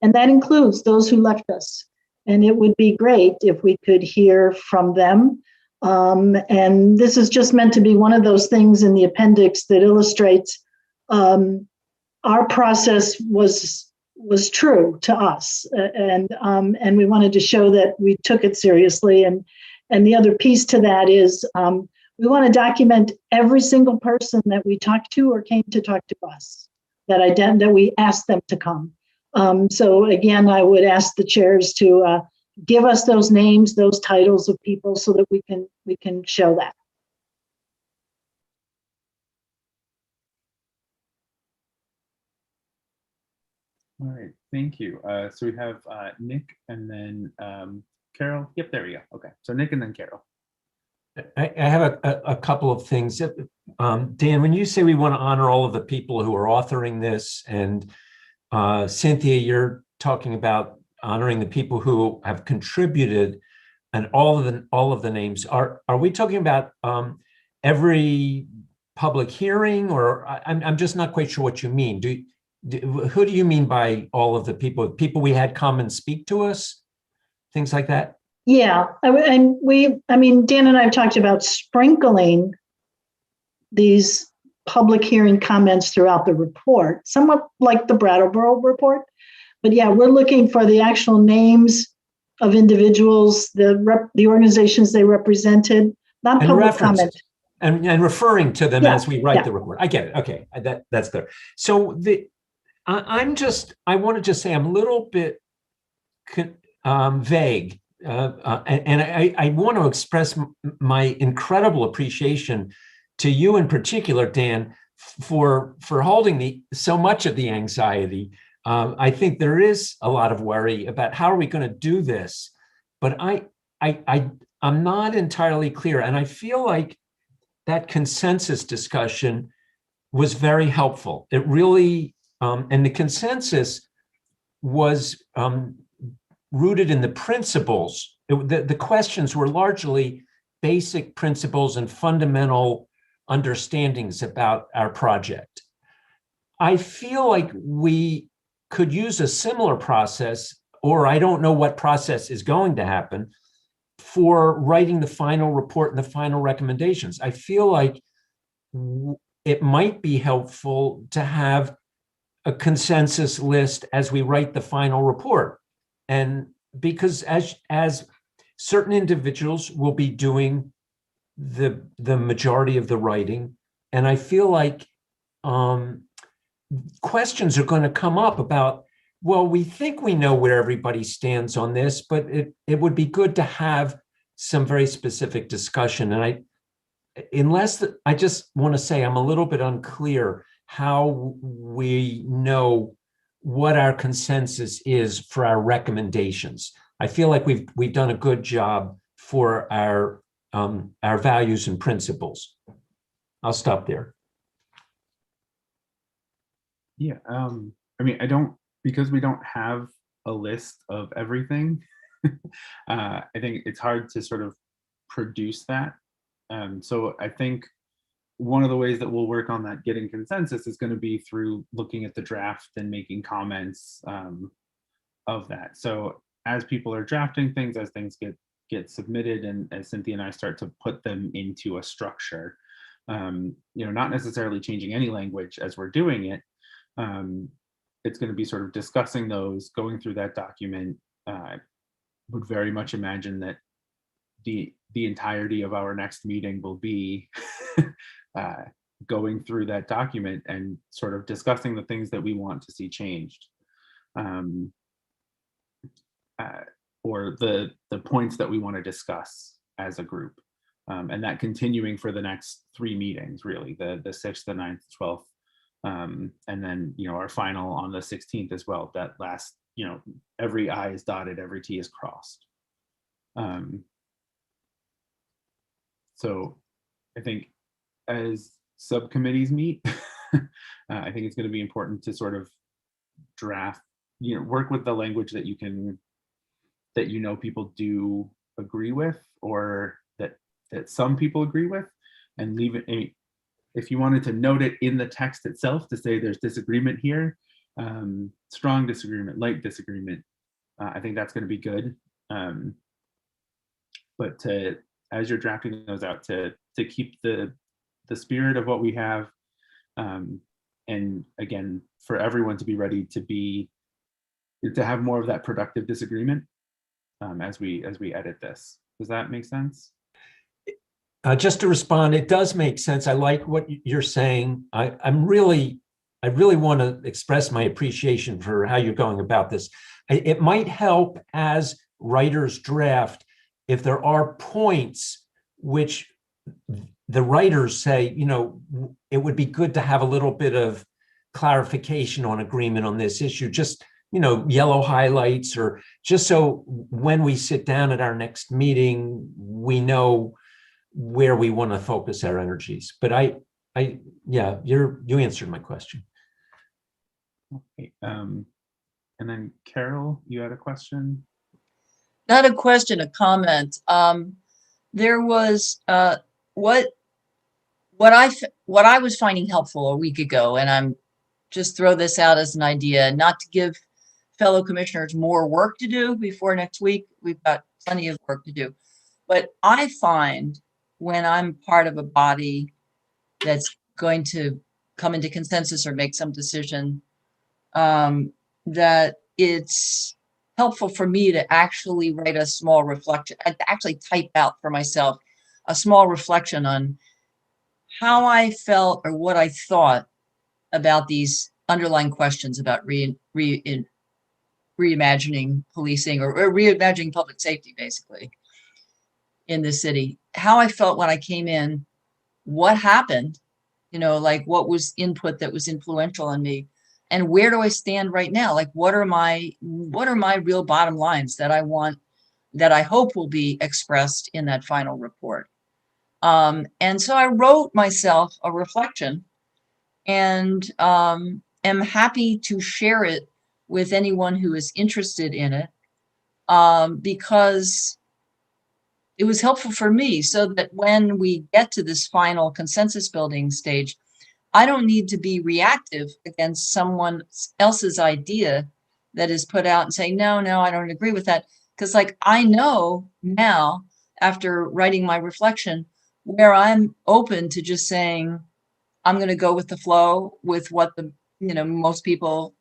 and that includes those who left us. And it would be great if we could hear from them. And this is just meant to be one of those things in the appendix that illustrates our process was true to us, and we wanted to show that we took it seriously. And the other piece to that is we want to document every single person that we talked to or came to talk to us, that we asked them to come. So again, I would ask the chairs to give us those names, those titles of people, so that we can show that. All right, thank you. So we have Nick and then Carol. Yep, there we go. Okay, so Nick and then Carol. I have a couple of things. Dan, when you say we want to honor all of the people who are authoring this, and Cynthia, you're talking about honoring the people who have contributed, and all of the names. Are we talking about every public hearing, or I'm just not quite sure what you mean. Who do you mean by all of the people? People we had come and speak to us, things like that? Yeah, I mean, Dan and I have talked about sprinkling these public hearing comments throughout the report, somewhat like the Brattleboro report. But yeah, we're looking for the actual names of individuals, the organizations they represented, not and public references. comment. And referring to them as we write yeah. the report. I get it. Okay, that's clear. So I want to just say I'm a little bit vague, and I want to express my incredible appreciation to you in particular, Dan, for holding so much of the anxiety. I think there is a lot of worry about how are we going to do this, but I'm not entirely clear, and I feel like that consensus discussion was very helpful. It really, and the consensus was rooted in the principles. The questions were largely basic principles and fundamental understandings about our project. I feel like we could use a similar process, or I don't know what process is going to happen, for writing the final report and the final recommendations. I feel like it might be helpful to have a consensus list as we write the final report. And because as certain individuals will be doing the majority of the writing, and I feel like questions are going to come up about, well, we think we know where everybody stands on this, but it would be good to have some very specific discussion. And I just want to say I'm a little bit unclear how we know what our consensus is for our recommendations. I feel like we've done a good job for our values and principles. I'll stop there. Yeah, I mean, because we don't have a list of everything, I think it's hard to sort of produce that. So I think one of the ways that we'll work on that getting consensus is going to be through looking at the draft and making comments of that. So as people are drafting things, as things get submitted, and as Cynthia and I start to put them into a structure, not necessarily changing any language as we're doing it, it's going to be sort of discussing those, going through that document. Would very much imagine that the entirety of our next meeting will be going through that document and sort of discussing the things that we want to see changed, or the points that we want to discuss as a group, and that continuing for the next 3 meetings, really, the 6th, the 9th, 12th, and then our final on the 16th as well. That last, every I is dotted, every T is crossed. So I think as subcommittees meet. I think it's going to be important to sort of draft, work with the language that people do agree with, or that some people agree with, and leave it. If you wanted to note it in the text itself to say there's disagreement here, strong disagreement, light disagreement, I think that's going to be good. But as you're drafting those out, to keep the spirit of what we have, and again, for everyone to be ready to have more of that productive disagreement as we edit this. Does that make sense? Just to respond, it does make sense. I like what you're saying. I really want to express my appreciation for how you're going about this. It might help as writers draft if there are points which the writers say, it would be good to have a little bit of clarification on agreement on this issue, just, yellow highlights, or just so when we sit down at our next meeting, we know where we want to focus our energies. But yeah, you answered my question. Okay. And then Carol, you had a question? Not a question, a comment. There was what I was finding helpful a week ago, and I'm just throw this out as an idea, not to give fellow commissioners more work to do before next week. We've got plenty of work to do. But I find when I'm part of a body that's going to come into consensus or make some decision, that it's helpful for me to actually write a small reflection, actually type out for myself a small reflection on how I felt or what I thought about these underlying questions about reimagining policing or reimagining public safety, basically, in the city. How I felt when I came in, what happened, like what was input that was influential on me, and where do I stand right now? Like, what are my real bottom lines that I want, that I hope will be expressed in that final report. And so I wrote myself a reflection, and am happy to share it with anyone who is interested in it, because it was helpful for me, so that when we get to this final consensus building stage, I don't need to be reactive against someone else's idea that is put out and say, no, I don't agree with that. Because I know now, after writing my reflection, where I'm open to just saying, I'm going to go with the flow with what most people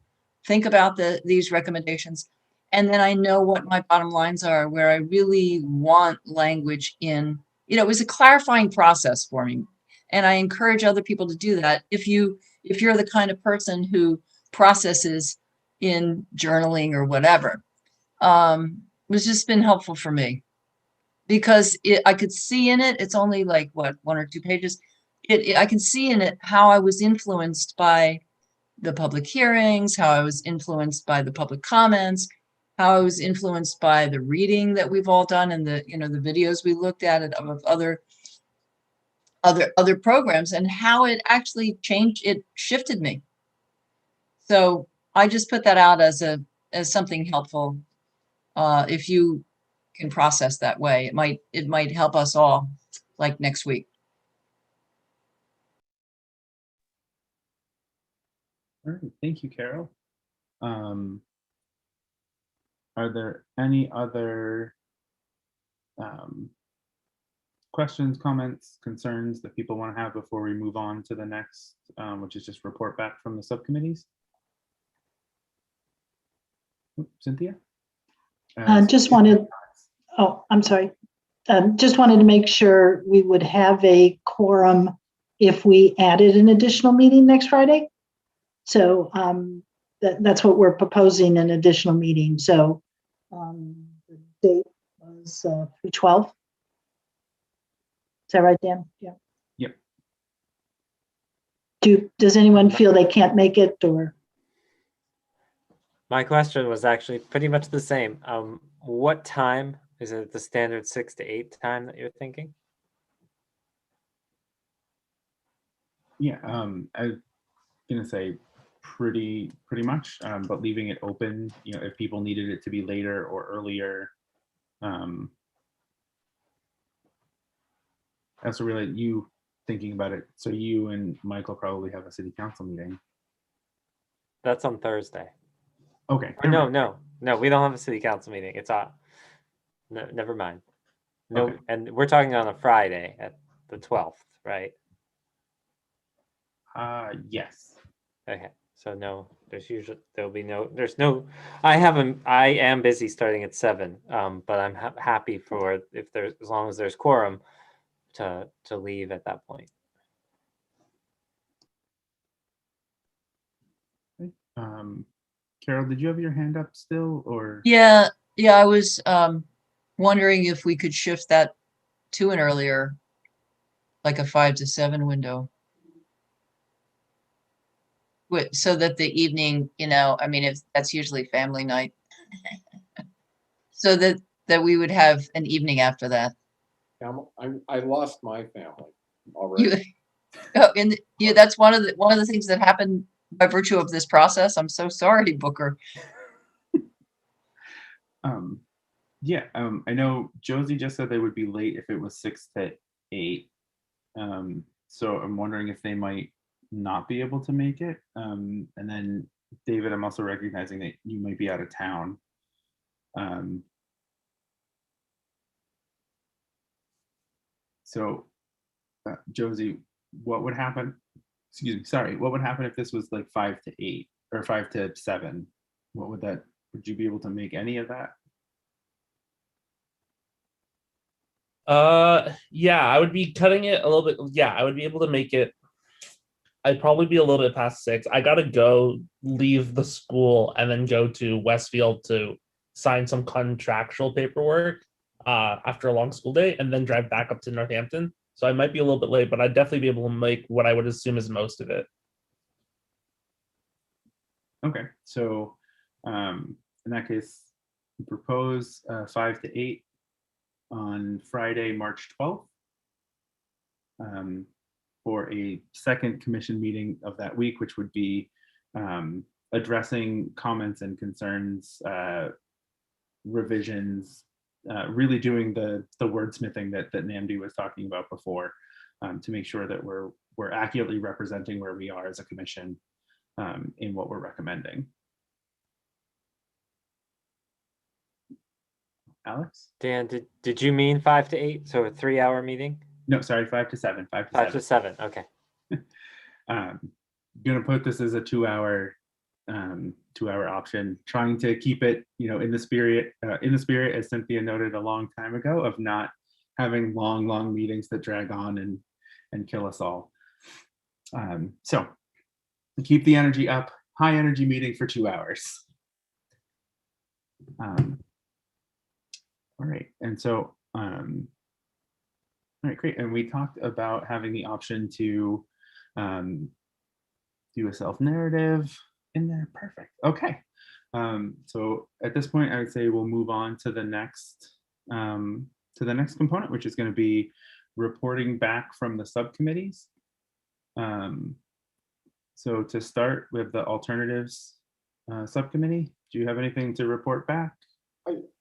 think about these recommendations. And then I know what my bottom lines are, where I really want language in, it was a clarifying process for me. And I encourage other people to do that. If you're the kind of person who processes in journaling or whatever, it's just been helpful for me, because I could see in it, it's only like what, 1 or 2 pages. I can see in it how I was influenced by the public hearings, how I was influenced by the public comments, how I was influenced by the reading that we've all done, and the videos we looked at of other programs, and how it actually shifted me. So I just put that out as something helpful. If you can process that way, it might help us all, like next week. All right, thank you, Carol. Are there any other questions, comments, concerns that people want to have before we move on to the next, which is just report back from the subcommittees? Cynthia? Just wanted to make sure we would have a quorum if we added an additional meeting next Friday. So that's what we're proposing, an additional meeting. So the date was 3/12. Is that right, Dan? Yeah. Yep. Does anyone feel they can't make it, or? My question was actually pretty much the same. What time? Is it the standard 6 to 8 time that you're thinking? Yeah, I was gonna say pretty much, but leaving it open, if people needed it to be later or earlier. I also realize you thinking about it. So you and Michael probably have a city council meeting. That's on Thursday. Okay. Or no, we don't have a city council meeting. It's on. No, never mind. No, Okay. and we're talking on a Friday at the 12th, right? Yes. Okay. So no, I am busy starting at 7. But I'm happy for as long as there's quorum to leave at that point. Carol, did you have your hand up still, or? Yeah, I was wondering if we could shift that to an earlier, like a 5 to 7 window. So that the evening, I mean, if that's usually family night. So that we would have an evening after that. I lost my family already. That's one of the things that happened by virtue of this process. I'm so sorry, Booker. Yeah, I know Josie just said they would be late if it was 6 to 8. So I'm wondering if they might not be able to make it. And then David, I'm also recognizing that you might be out of town. So Josie, what would happen? Excuse me, sorry. What would happen if this was like 5 to 8 or 5 to 7? Would you be able to make any of that? Yeah, I would be cutting it a little bit. Yeah, I would be able to make it. I'd probably be a little bit past 6. I gotta go leave the school and then go to Westfield to sign some contractual paperwork after a long school day, and then drive back up to Northampton. So I might be a little bit late, but I'd definitely be able to make what I would assume is most of it. Okay, so in that case, propose 5 to 8 on Friday, March 12th, for a second commission meeting of that week, which would be addressing comments and concerns, revisions, really doing the wordsmithing that Namdi was talking about before, to make sure that we're accurately representing where we are as a commission in what we're recommending. Alex? Dan, did you mean 5 to 8? So a 3-hour meeting? No, sorry, 5 to 7. 5 to 7. Okay. Gonna put this as a 2-hour option, trying to keep it, in the spirit, as Cynthia noted a long time ago, of not having long meetings that drag on and kill us all. So keep the energy up. High energy meeting for 2 hours. All right, and so all right, great. And we talked about having the option to do a self-narrative in there. Perfect. Okay. So at this point, I would say we'll move on to the next component, which is going to be reporting back from the subcommittees. So to start with the alternatives subcommittee, do you have anything to report back?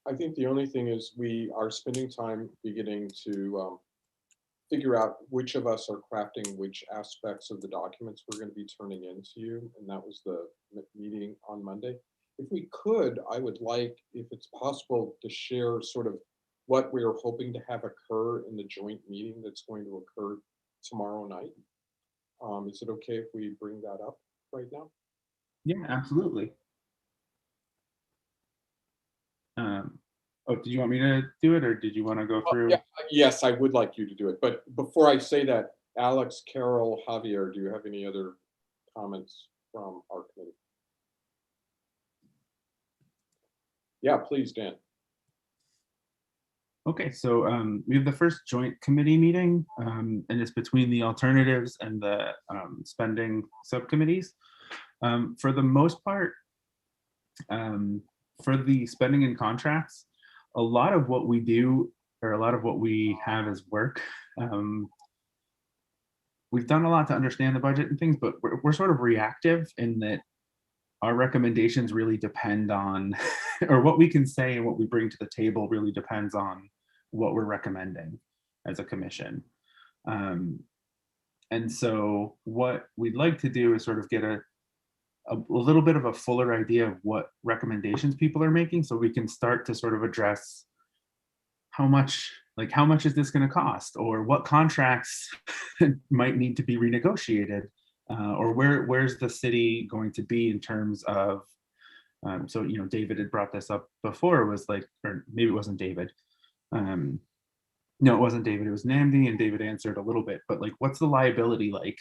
I think the only thing is we are spending time beginning to figure out which of us are crafting which aspects of the documents we're going to be turning into you. And that was the meeting on Monday. If we could, I would like, if it's possible, to share sort of what we're hoping to have occur in the joint meeting that's going to occur tomorrow night. Is it okay if we bring that up right now? Yeah, absolutely. Oh, did you want me to do it, or did you want to go through? Yeah, yes, I would like you to do it. But before I say that, Alex, Carol, Javier, do you have any other comments from our committee? Yeah, please, Dan. Okay, so we have the first joint committee meeting, and it's between the alternatives and the spending subcommittees. For the most part, for the spending and contracts, a lot of what we do, or a lot of what we have as work, we've done a lot to understand the budget and things, but we're sort of reactive in that our recommendations really depend on, or what we can say and what we bring to the table really depends on what we're recommending as a commission. And so what we'd like to do is sort of get a little bit of a fuller idea of what recommendations people are making, so we can start to sort of address how much is this going to cost, or what contracts might need to be renegotiated, or where's the city going to be in terms of, so, you know, David had brought this up before, was like, or maybe it wasn't David. No, it wasn't David, it was Namdi, and David answered a little bit, but like, what's the liability like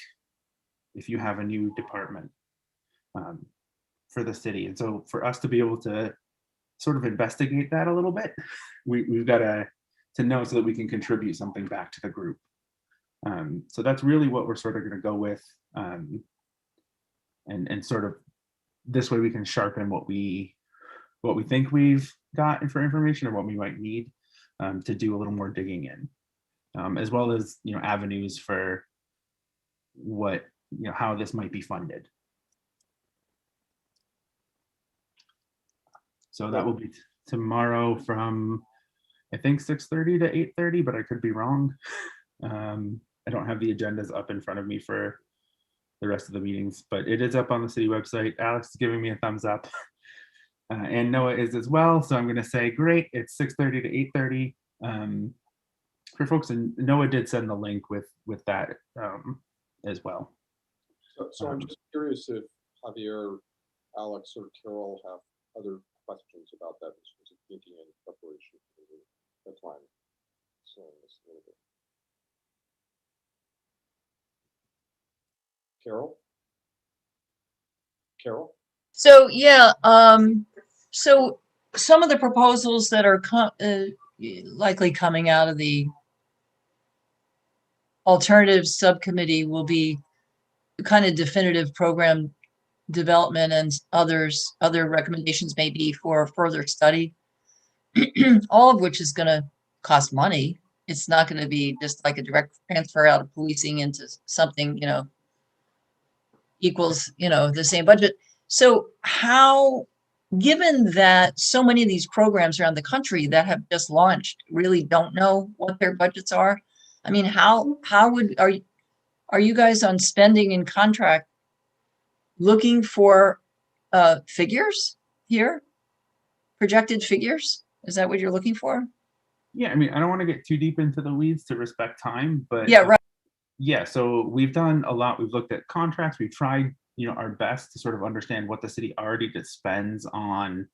if you have a new department for the city? And so for us to be able to sort of investigate that a little bit, we've got to know, so that we can contribute something back to the group. So that's really what we're sort of going to go with, and sort of this way we can sharpen what we think we've got for information, or what we might need to do a little more digging in, as well as, you know, avenues for what, you know, how this might be funded. So that will be tomorrow from, I think, 6:30 to 8:30, but I could be wrong. I don't have the agendas up in front of me for the rest of the meetings, but it is up on the city website. Alex is giving me a thumbs up, and Noah is as well. So I'm going to say, great, it's 6:30 to 8:30 for folks. And Noah did send the link with that as well. So I'm just curious if Javier, Alex, or Carol have other questions about that in terms of thinking and preparation for the time. So this a little bit. Carol? So yeah, so some of the proposals that are likely coming out of the alternatives subcommittee will be kind of definitive program development, and other recommendations may be for further study, all of which is going to cost money. It's not going to be just like a direct transfer out of policing into something, you know, equals, you know, the same budget. So how, given that so many of these programs around the country that have just launched really don't know what their budgets are, I mean, how are you guys on spending and contract looking for figures here? Projected figures? Is that what you're looking for? Yeah, I mean, I don't want to get too deep into the weeds to respect time, but yeah, right. Yeah, so we've done a lot. We've looked at contracts. We've tried, you know, our best to sort of understand what the city already spends on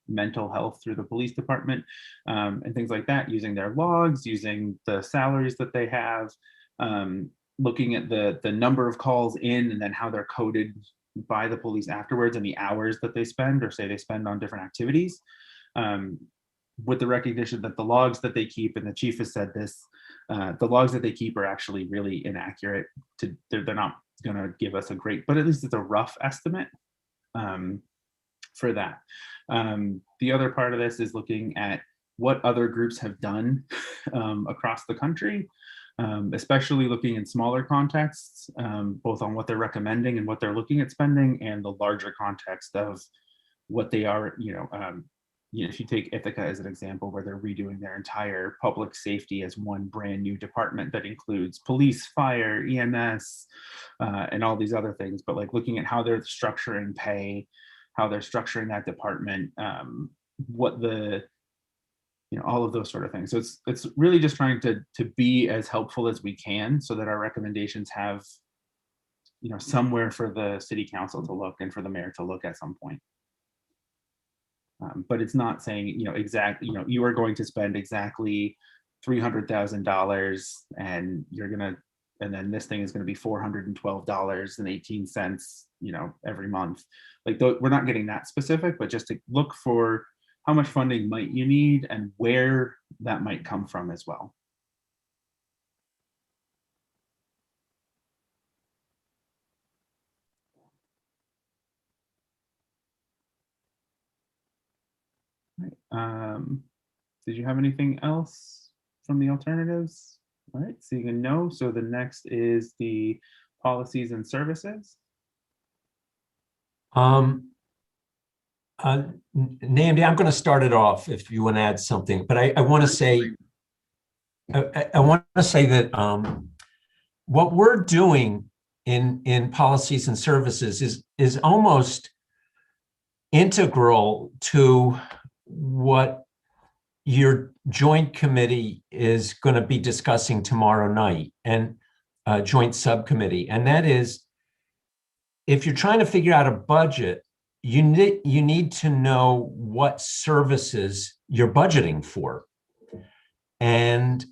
mental health through the police department, and things like that, using their logs, using the salaries that they have, looking at the number of calls in, and then how they're coded by the police afterwards, and the hours that they spend, or say they spend on different activities, with the recognition that the logs that they keep, and the chief has said this, the logs that they keep are actually really inaccurate. They're not going to give us a great, but at least it's a rough estimate for that. The other part of this is looking at what other groups have done across the country, especially looking in smaller contexts, both on what they're recommending and what they're looking at spending, and the larger context of what they are, if you take Ithaca as an example, where they're redoing their entire public safety as one brand new department that includes police, fire, EMS, and all these other things, but like looking at how they're structuring pay, how they're structuring that department, what the, all of those sort of things. So it's really just trying to be as helpful as we can, so that our recommendations have, somewhere for the city council to look, and for the mayor to look at some point. But it's not saying, exactly, you are going to spend exactly $300,000, and and then this thing is going to be $412.18, every month. Like, we're not getting that specific, but just to look for how much funding might you need, and where that might come from as well. Did you have anything else from the alternatives? All right, seeing a no. So the next is the policies and services. Namdi, I'm going to start it off if you want to add something, but I want to say, I want to say that what we're doing in policies and services is almost integral to what your joint committee is going to be discussing tomorrow night, and joint subcommittee. And that is, if you're trying to figure out a budget, you need to know what services you're budgeting for. And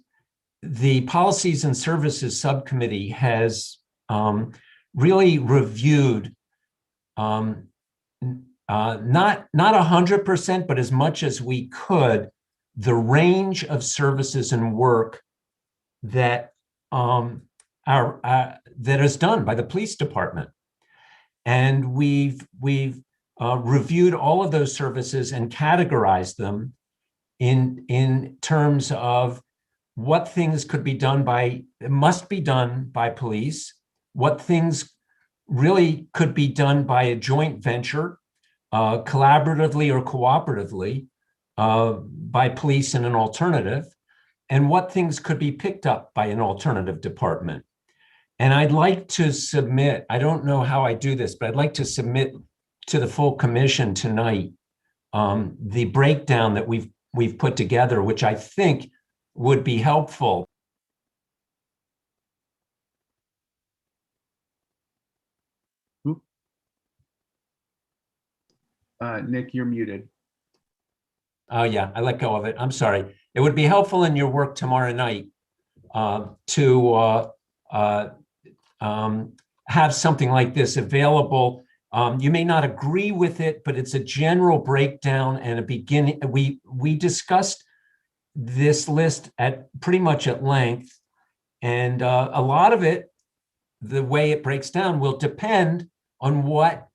the Policies and Services Subcommittee has really reviewed not 100%, but as much as we could, the range of services and work that that is done by the police department. And we've reviewed all of those services and categorized them in terms of what things could be done must be done by police, what things really could be done by a joint venture, collaboratively or cooperatively, by police and an alternative, and what things could be picked up by an alternative department. And I'd like to submit, I don't know how I do this, but I'd like to submit to the full commission tonight the breakdown that we've put together, which I think would be helpful. Nick, you're muted. Oh yeah, I let go of it. I'm sorry. It would be helpful in your work tomorrow night to have something like this available. You may not agree with it, but it's a general breakdown and a beginning. We discussed this list at pretty much at length, and a lot of it, the way it breaks down, will depend on what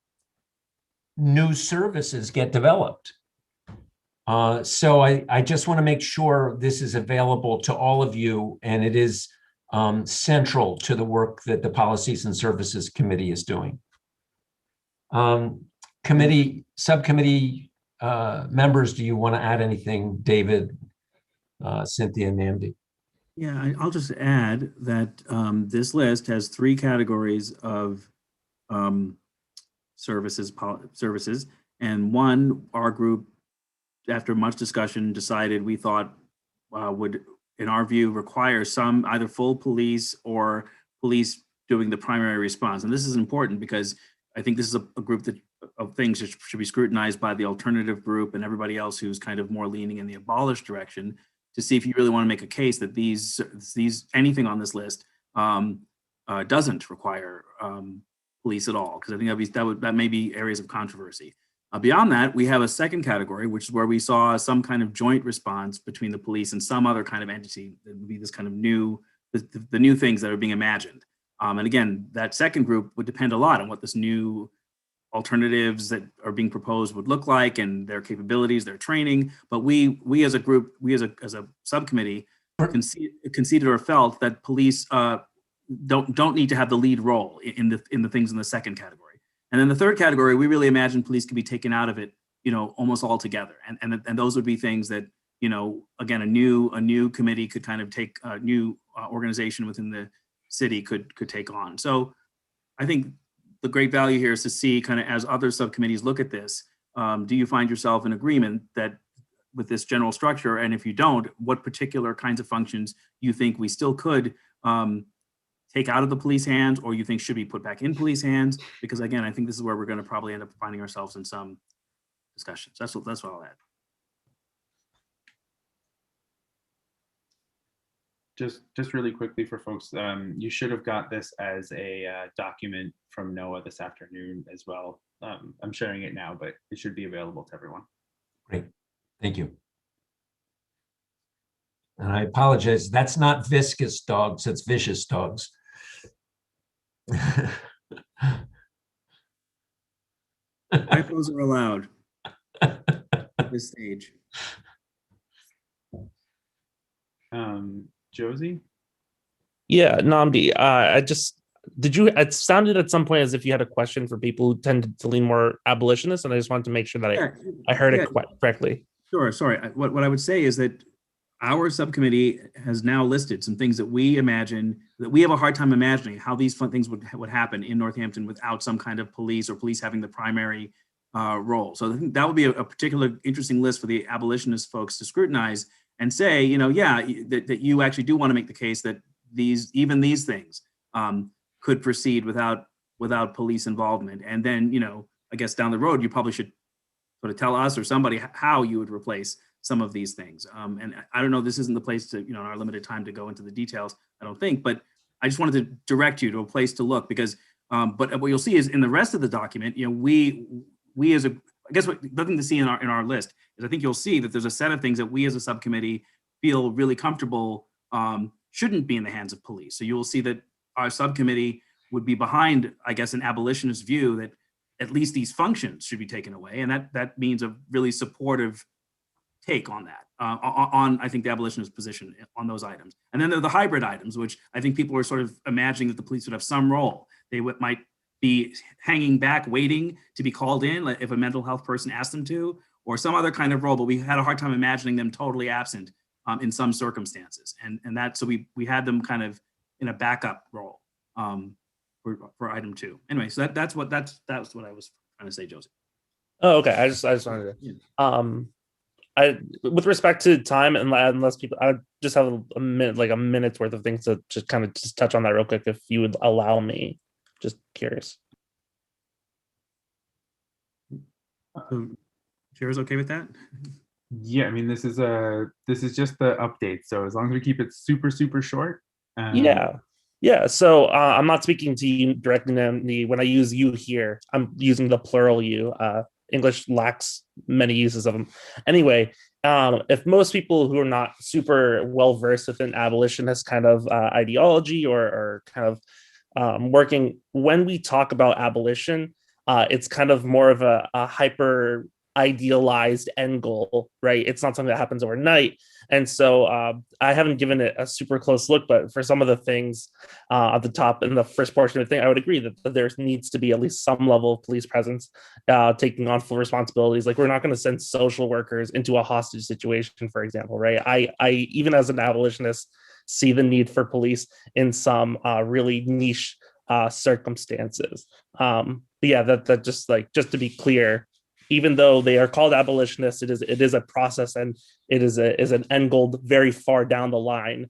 new services get developed. So I just want to make sure this is available to all of you, and it is central to the work that the Policies and Services Committee is doing. Subcommittee members, do you want to add anything? David, Cynthia, and Namdi? Yeah, I'll just add that this list has 3 categories of services, and one, our group, after much discussion, decided we thought would, in our view, require some either full police or police doing the primary response. And this is important because I think this is a group of things that should be scrutinized by the alternative group and everybody else who's kind of more leaning in the abolish direction, to see if you really want to make a case that anything on this list doesn't require police at all, because I think that may be areas of controversy. Beyond that, we have a second category, which is where we saw some kind of joint response between the police and some other kind of entity that would be this kind of the new things that are being imagined. And again, that second group would depend a lot on what this new alternatives that are being proposed would look like, and their capabilities, their training. But we as a group, as a subcommittee, conceded or felt that police don't need to have the lead role in the things in the second category. And then the third category, we really imagine police can be taken out of it, almost altogether. And those would be things that, again, a new committee could kind of take, a new organization within the city could take on. So I think the great value here is to see, kind of as other subcommittees look at this, do you find yourself in agreement that with this general structure? And if you don't, what particular kinds of functions you think we still could take out of the police hands, or you think should be put back in police hands? Because again, I think this is where we're going to probably end up finding ourselves in some discussions. That's what I'll add. Just really quickly for folks, you should have got this as a document from Noah this afternoon as well. I'm sharing it now, but it should be available to everyone. Great, thank you. And I apologize, that's not viscous dogs, it's vicious dogs. Typos are allowed at this stage. Josie? Yeah, Namdi, it sounded at some point as if you had a question for people who tended to lean more abolitionist, and I just wanted to make sure that I heard it correctly. Sure, sorry. What I would say is that our subcommittee has now listed some things that we imagine, that we have a hard time imagining how these fun things would happen in Northampton without some kind of police, or police having the primary role. So I think that would be a particular interesting list for the abolitionist folks to scrutinize and say, yeah, that you actually do want to make the case that even these things could proceed without police involvement. And then, I guess down the road, you probably should sort of tell us or somebody how you would replace some of these things. And I don't know, this isn't the place to, in our limited time, to go into the details, I don't think, but I just wanted to direct you to a place to look, because, but what you'll see is in the rest of the document, we as I guess what the thing to see in our list is, I think you'll see that there's a set of things that we as a subcommittee feel really comfortable shouldn't be in the hands of police. So you will see that our subcommittee would be behind, I guess, an abolitionist view that at least these functions should be taken away. And that means a really supportive take on that, on I think the abolitionist position on those items. And then there are the hybrid items, which I think people are sort of imagining that the police would have some role. They might be hanging back, waiting to be called in, like if a mental health person asked them to, or some other kind of role, but we had a hard time imagining them totally absent in some circumstances. And so we had them kind of in a backup role for item 2. Anyway, so that's what I was trying to say, Joseph. Oh, okay. I just wanted to, with respect to time, unless people, I just have a minute's worth of things to just kind of just touch on that real quick, if you would allow me. Just curious. So, Chair's okay with that? Yeah, I mean, this is just the update. So as long as we keep it super, super short. Yeah. So I'm not speaking to you directly, Namdi. When I use you here, I'm using the plural you. English lacks many uses of them. Anyway, if most people who are not super well versed within abolitionist kind of ideology or kind of working, when we talk about abolition, it's kind of more of a hyper idealized end goal, right? It's not something that happens overnight. And so I haven't given it a super close look, but for some of the things at the top in the first portion of the thing, I would agree that there needs to be at least some level of police presence taking on full responsibilities. Like, we're not going to send social workers into a hostage situation, for example, right? I even as an abolitionist see the need for police in some really niche circumstances. But yeah, that just to be clear, even though they are called abolitionists, it is a process, and it is an end goal very far down the line,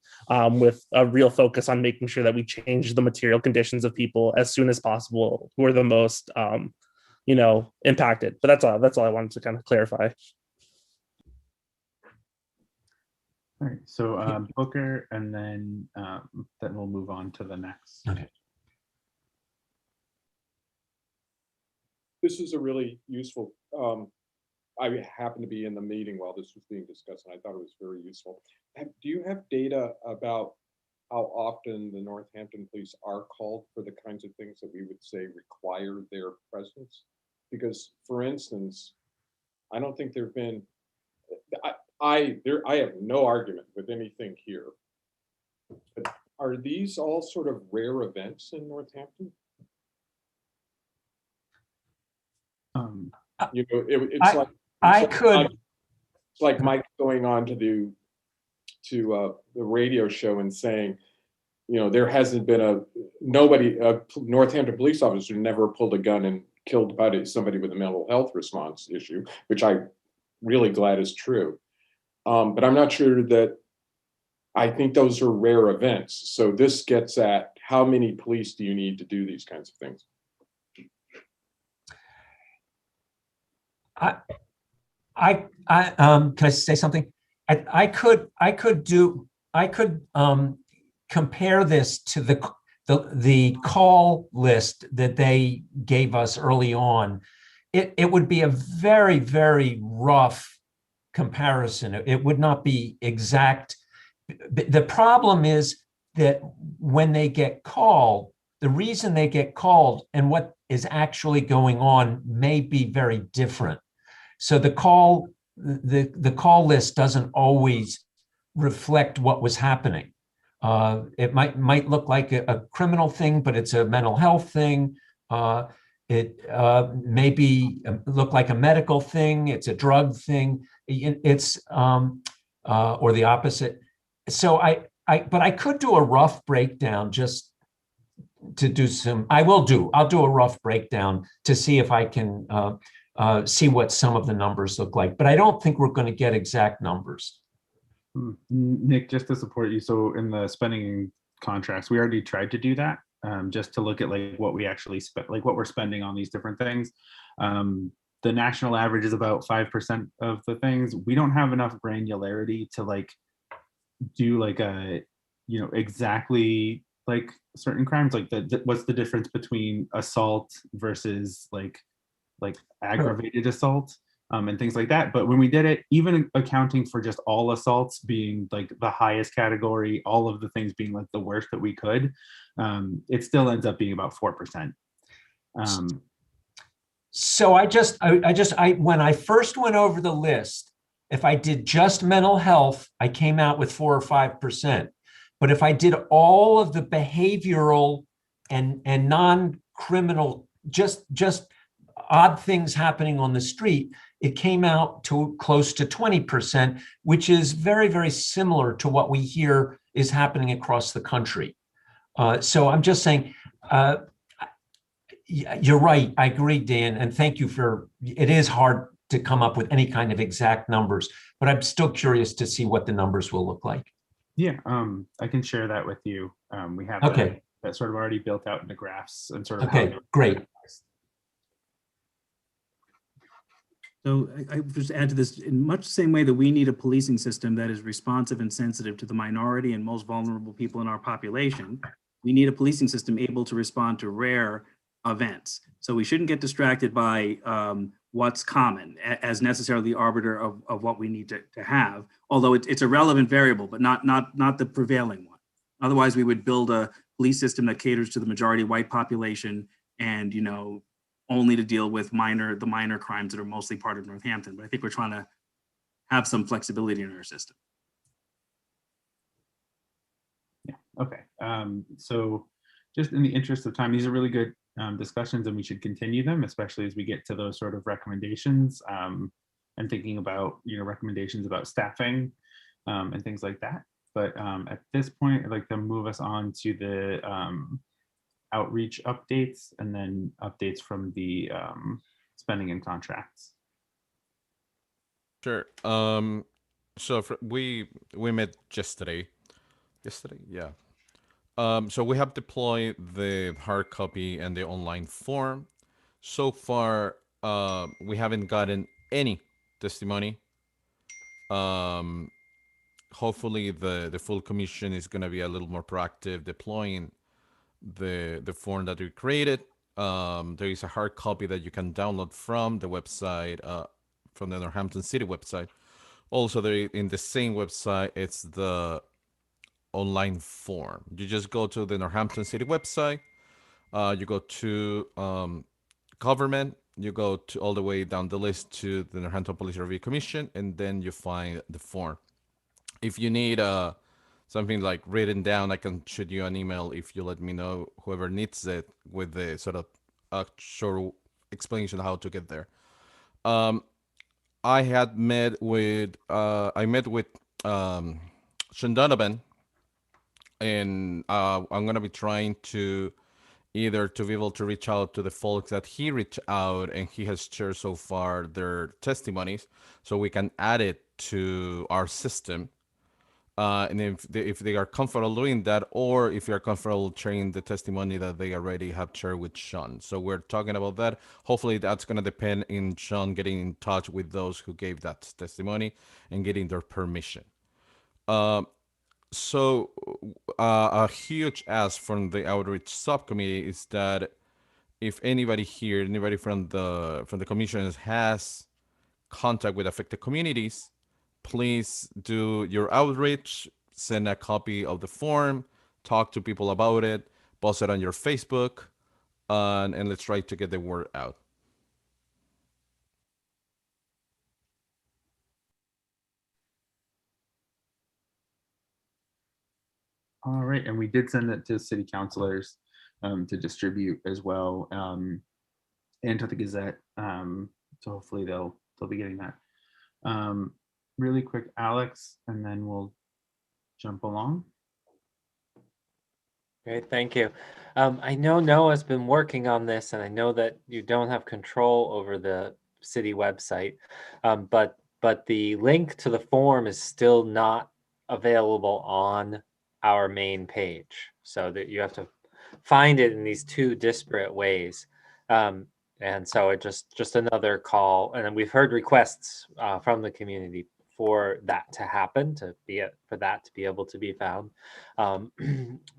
with a real focus on making sure that we change the material conditions of people as soon as possible who are the most impacted. But that's all I wanted to kind of clarify. All right, so Booker, and then we'll move on to the next. Okay. This is a really useful, I happened to be in the meeting while this was being discussed, and I thought it was very useful. Do you have data about how often the Northampton police are called for the kinds of things that we would say require their presence? Because, for instance, I don't think there've been, I have no argument with anything here. But are these all sort of rare events in Northampton? It's like Mike going on to the radio show and saying, there hasn't been a Northampton police officer never pulled a gun and killed somebody with a mental health response issue, which I'm really glad is true. But I'm not sure that, I think those are rare events. So this gets at how many police do you need to do these kinds of things? Can I say something? I could compare this to the call list that they gave us early on. It would be a very, very rough comparison. It would not be exact. The problem is that when they get called, the reason they get called and what is actually going on may be very different. So the call list doesn't always reflect what was happening. It might look like a criminal thing, but it's a mental health thing. It maybe look like a medical thing. It's a drug thing. It's or the opposite. So but I could do a rough breakdown just to do I'll do a rough breakdown to see if I can see what some of the numbers look like. But I don't think we're going to get exact numbers. Nick, just to support you, so in the spending contracts, we already tried to do that, just to look at like what we actually spent, like what we're spending on these different things. The national average is about 5% of the things. We don't have enough granularity to like do like a, exactly like certain crimes, like what's the difference between assault versus like aggravated assault. And things like that. But when we did it, even accounting for just all assaults being like the highest category, all of the things being like the worst that we could, it still ends up being about 4%. So when I first went over the list, if I did just mental health, I came out with 4 or 5%. But if I did all of the behavioral and non-criminal, just odd things happening on the street, it came out to close to 20%, which is very, very similar to what we hear is happening across the country. So I'm just saying, you're right. I agree, Dan, and thank you it is hard to come up with any kind of exact numbers, but I'm still curious to see what the numbers will look like. Yeah, I can share that with you. We have that sort of already built out into graphs and sort of. Okay, great. So I just add to this, in much the same way that we need a policing system that is responsive and sensitive to the minority and most vulnerable people in our population, we need a policing system able to respond to rare events. So we shouldn't get distracted by what's common as necessarily the arbiter of what we need to have, although it's a relevant variable, but not the prevailing one. Otherwise, we would build a police system that caters to the majority white population and, only to deal with the minor crimes that are mostly part of Northampton. But I think we're trying to have some flexibility in our system. Yeah, okay. So just in the interest of time, these are really good discussions and we should continue them, especially as we get to those sort of recommendations and thinking about, recommendations about staffing and things like that. But at this point, I'd like to move us on to the outreach updates and then updates from the spending and contracts. Sure. So we met yesterday. Yeah. So we have deployed the hard copy and the online form. So far, we haven't gotten any testimony. Hopefully the full commission is going to be a little more proactive deploying the form that we created. There is a hard copy that you can download from the website, from the Northampton City website. Also, there in the same website, it's the online form. You just go to the Northampton City website. You go to government. You go to all the way down the list to the Northampton Police Review Commission, and then you find the form. If you need something like written down, I can shoot you an email if you let me know, whoever needs it, with the sort of short explanation of how to get there. I met with Sean Donovan, and I'm gonna be trying to either to be able to reach out to the folks that he reached out and he has shared so far their testimonies, so we can add it to our system. And if they are comfortable doing that, or if you're comfortable sharing the testimony that they already have shared with Sean. So we're talking about that. Hopefully that's going to depend in Sean getting in touch with those who gave that testimony and getting their permission. So a huge ask from the outreach subcommittee is that if anybody here, anybody from the commissioners has contact with affected communities, please do your outreach, send a copy of the form, talk to people about it, post it on your Facebook, and let's try to get the word out. All right, and we did send it to city councilors to distribute as well, and to the Gazette. So hopefully they'll be getting that. Really quick, Alex, and then we'll jump along. Great, thank you. I know Noah's been working on this, and I know that you don't have control over the city website, but the link to the form is still not available on our main page, so that you have to find it in these two disparate ways. And so it just another call, and then we've heard requests from the community for that to happen, for that to be able to be found.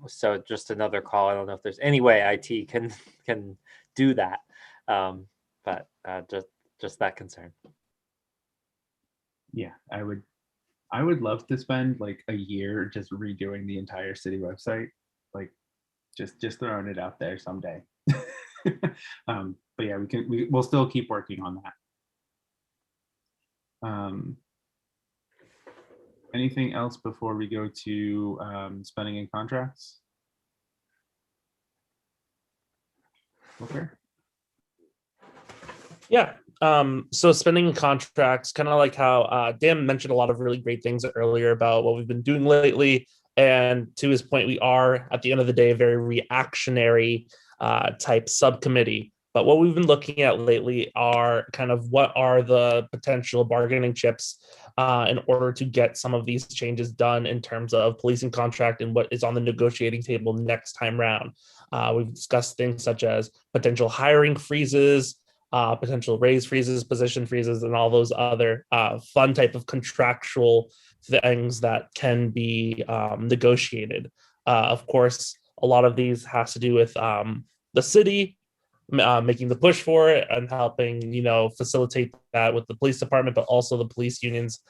So just another call. I don't know if there's any way IT can do that, but just that concern. Yeah, I would love to spend like a year just redoing the entire city website, like just throwing it out there someday. But yeah, we'll still keep working on that. Anything else before we go to spending and contracts? Okay. Yeah. So spending and contracts, kind of like how Dan mentioned a lot of really great things earlier about what we've been doing lately. And to his point, we are, at the end of the day, a very reactionary type subcommittee. But what we've been looking at lately are kind of what are the potential bargaining chips in order to get some of these changes done in terms of policing contract and what is on the negotiating table next time round. We've discussed things such as potential hiring freezes, potential raise freezes, position freezes, and all those other fun type of contractual things that can be negotiated. Of course, a lot of these has to do with the city making the push for it and helping, facilitate that with the police department, but also the police unions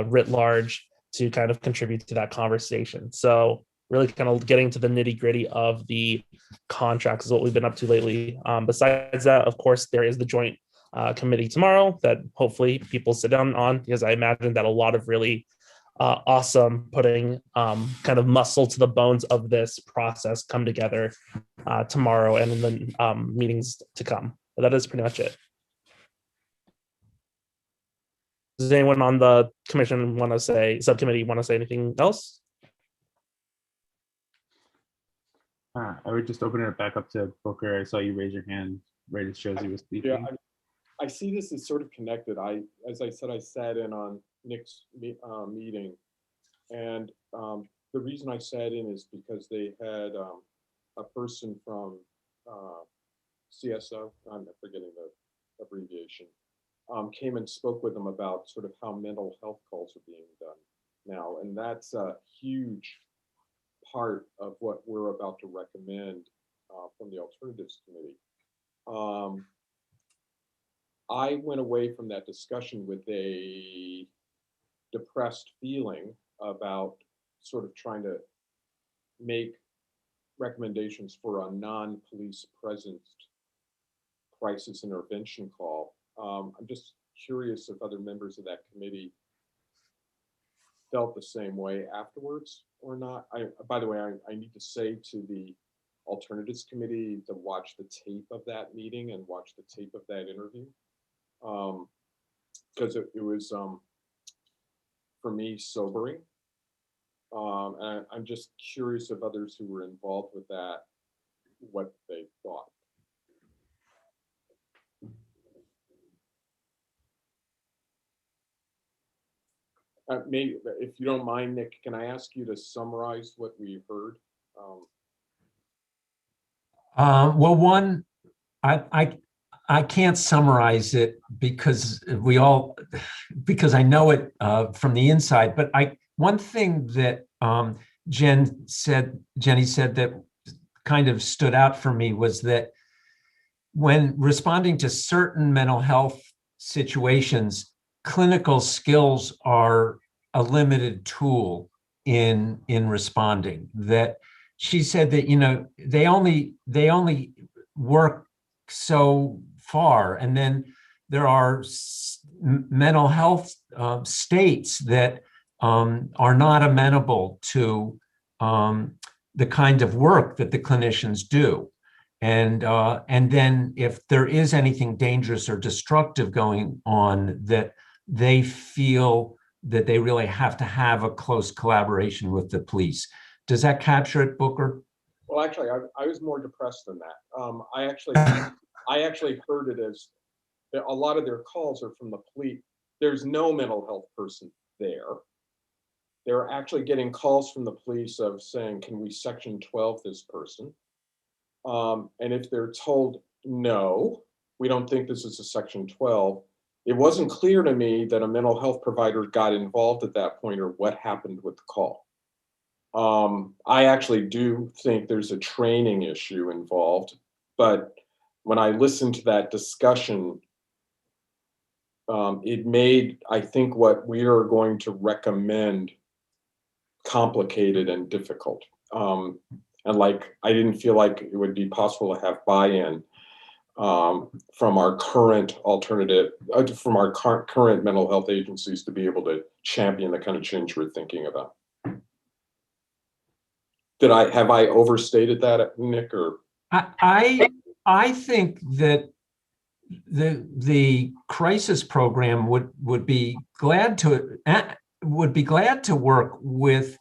writ large to kind of contribute to that conversation. So really kind of getting to the nitty gritty of the contracts is what we've been up to lately. Besides that, of course, there is the joint committee tomorrow that hopefully people sit down on, because I imagine that a lot of really awesome putting kind of muscle to the bones of this process come together tomorrow and in the meetings to come. But that is pretty much it. Does anyone on the commission subcommittee want to say anything else? I would just open it back up to Booker. I saw you raise your hand right as Josie was speaking. Yeah, I see this as sort of connected. As I said, I sat in on Nick's meeting, and the reason I sat in is because they had a person from CSO, I'm forgetting the abbreviation, came and spoke with them about sort of how mental health calls are being done now, and that's a huge part of what we're about to recommend from the Alternatives Committee. I went away from that discussion with a depressed feeling about sort of trying to make recommendations for a non-police presence crisis intervention call. I'm just curious if other members of that committee felt the same way afterwards or not. By the way, I need to say to the Alternatives Committee to watch the tape of that meeting and watch the tape of that interview, because it was for me sobering. And I'm just curious of others who were involved with that, what they thought. Maybe, if you don't mind, Nick, can I ask you to summarize what we heard? Well, one, I can't summarize it because I know it from the inside. But one thing that Jenny said that kind of stood out for me was that when responding to certain mental health situations, clinical skills are a limited tool in responding. That she said that they only work so far, and then there are mental health states that are not amenable to the kind of work that the clinicians do. And then if there is anything dangerous or destructive going on, that they feel that they really have to have a close collaboration with the police. Does that capture it, Booker? Well, actually, I was more depressed than that. I actually heard it as a lot of their calls are from the police. There's no mental health person there. They're actually getting calls from the police of saying, can we section 12 this person? And if they're told, no, we don't think this is a section 12, it wasn't clear to me that a mental health provider got involved at that point or what happened with the call. I actually do think there's a training issue involved, but when I listened to that discussion, it made, I think, what we are going to recommend complicated and difficult. And like, I didn't feel like it would be possible to have buy-in from our current alternative, from our current mental health agencies to be able to champion the kind of change we're thinking about. Have I overstated that, Nick? Or I think that the crisis program would be glad to work with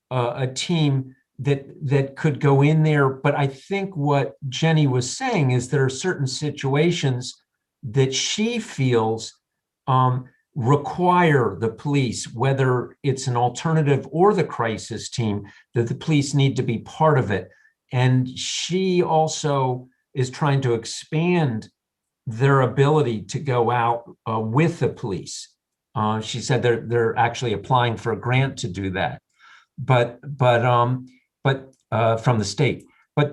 a team that could go in there. But I think what Jenny was saying is there are certain situations that she feels require the police, whether it's an alternative or the crisis team, that the police need to be part of it. And she also is trying to expand their ability to go out with the police. She said they're actually applying for a grant to do that, but from the state. But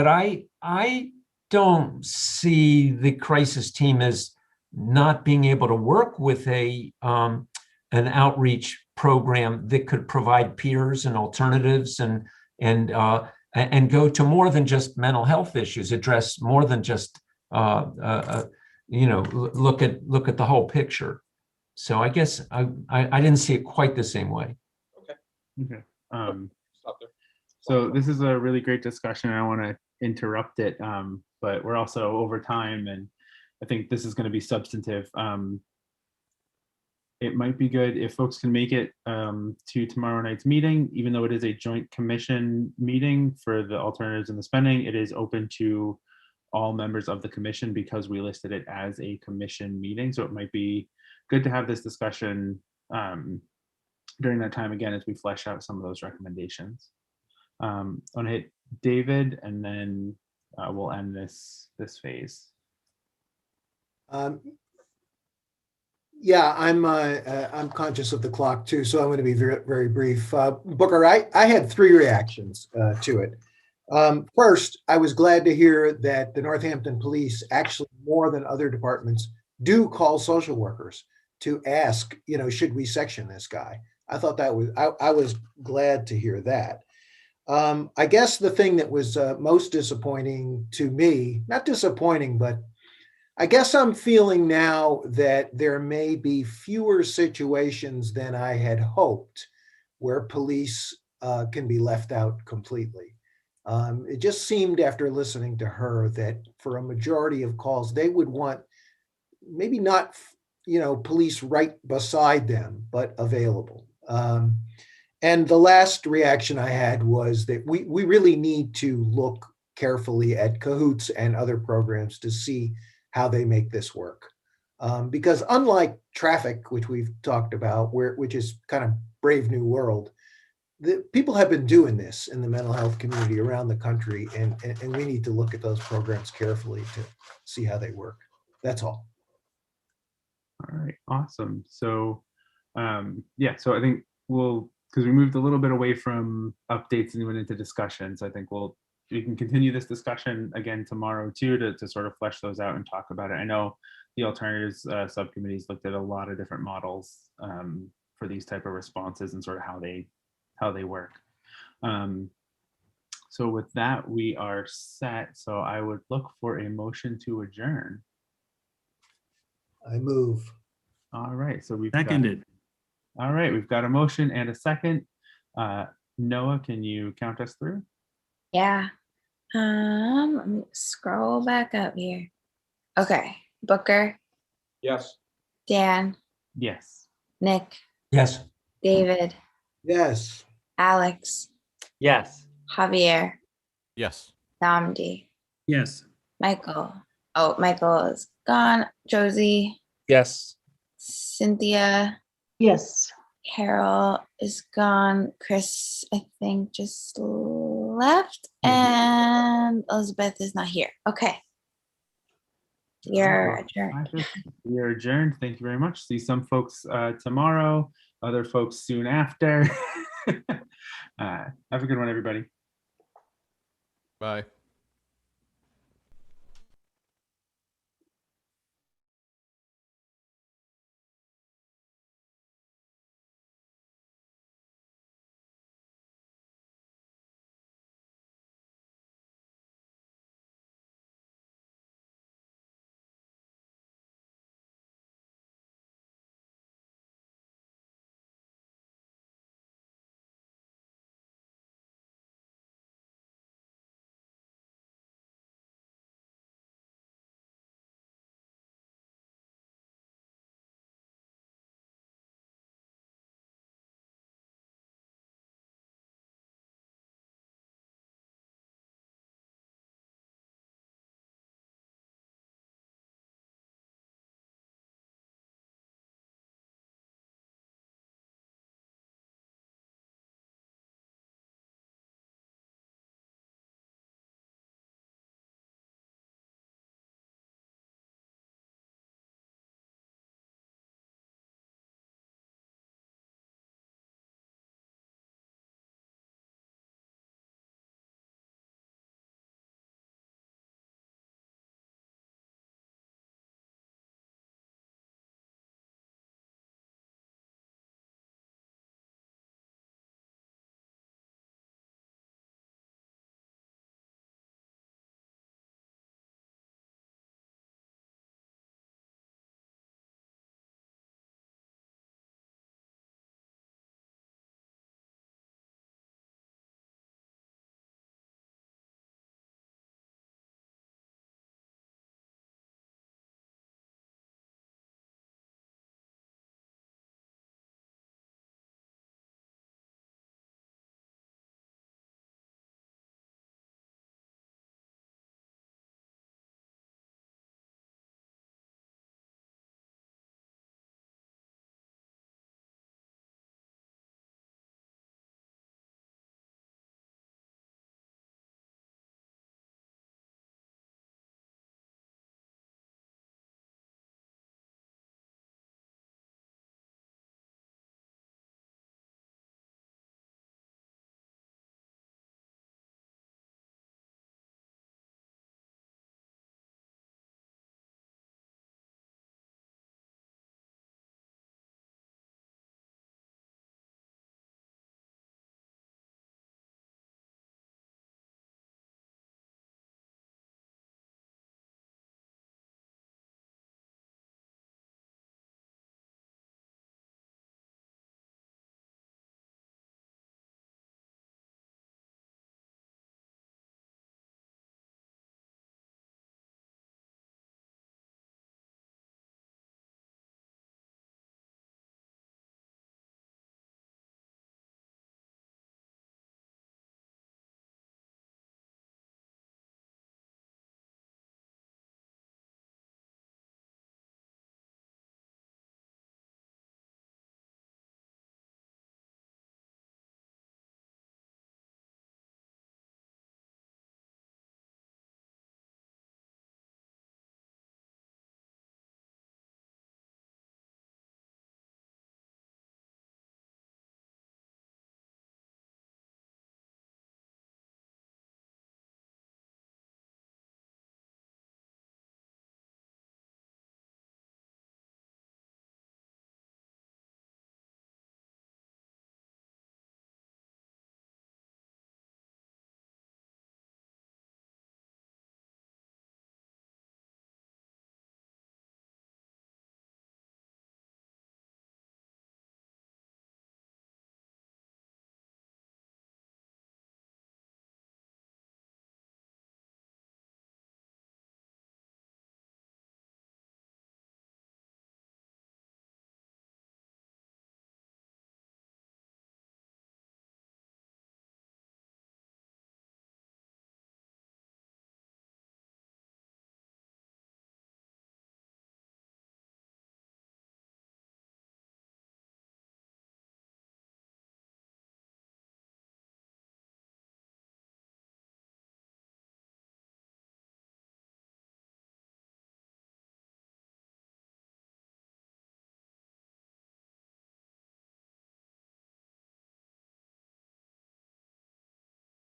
I don't see the crisis team as not being able to work with an outreach program that could provide peers and alternatives and go to more than just mental health issues, address more than just look at the whole picture. So I guess I didn't see it quite the same way. Okay. So this is a really great discussion. I don't want to interrupt it, but we're also over time, and I think this is going to be substantive. It might be good if folks can make it to tomorrow night's meeting, even though it is a joint commission meeting for the alternatives and the spending. It is open to all members of the commission because we listed it as a commission meeting. So it might be good to have this discussion during that time again as we flesh out some of those recommendations. I'm gonna hit David, and then we'll end this phase. Yeah, I'm conscious of the clock too, so I'm going to be very, very brief. Booker, I had three reactions to it. First, I was glad to hear that the Northampton Police, actually more than other departments, do call social workers to ask, should we section this guy? I thought that was, I was glad to hear that. I guess the thing that was most disappointing to me, not disappointing, but I guess I'm feeling now that there may be fewer situations than I had hoped where police can be left out completely. It just seemed after listening to her that for a majority of calls, they would want maybe not, police right beside them, but available. And the last reaction I had was that we really need to look carefully at Cahoots and other programs to see how they make this work. Because unlike traffic, which we've talked about, which is kind of brave new world, people have been doing this in the mental health community around the country, and we need to look at those programs carefully to see how they work. That's all. All right, awesome. So yeah, so I think because we moved a little bit away from updates and went into discussions, I think we can continue this discussion again tomorrow too to sort of flesh those out and talk about it. I know the alternatives subcommittees looked at a lot of different models for these type of responses and sort of how they work. So with that, we are set. So I would look for a motion to adjourn. I move. All right, so we've Seconded. All right, we've got a motion and a second. Noah, can you count us through? Yeah. Let me scroll back up here. Okay. Booker, Yes. Dan, Yes. Nick, Yes. David, Yes. Alex, Yes. Javier, Yes. Namdi, Yes. Michael. Oh, Michael is gone. Josie, Yes. Cynthia, Yes. Carol is gone. Chris, I think, just left. And Elizabeth is not here. Okay. You're adjourned. We are adjourned. Thank you very much. See some folks tomorrow, other folks soon after. Have a good one, everybody. Bye.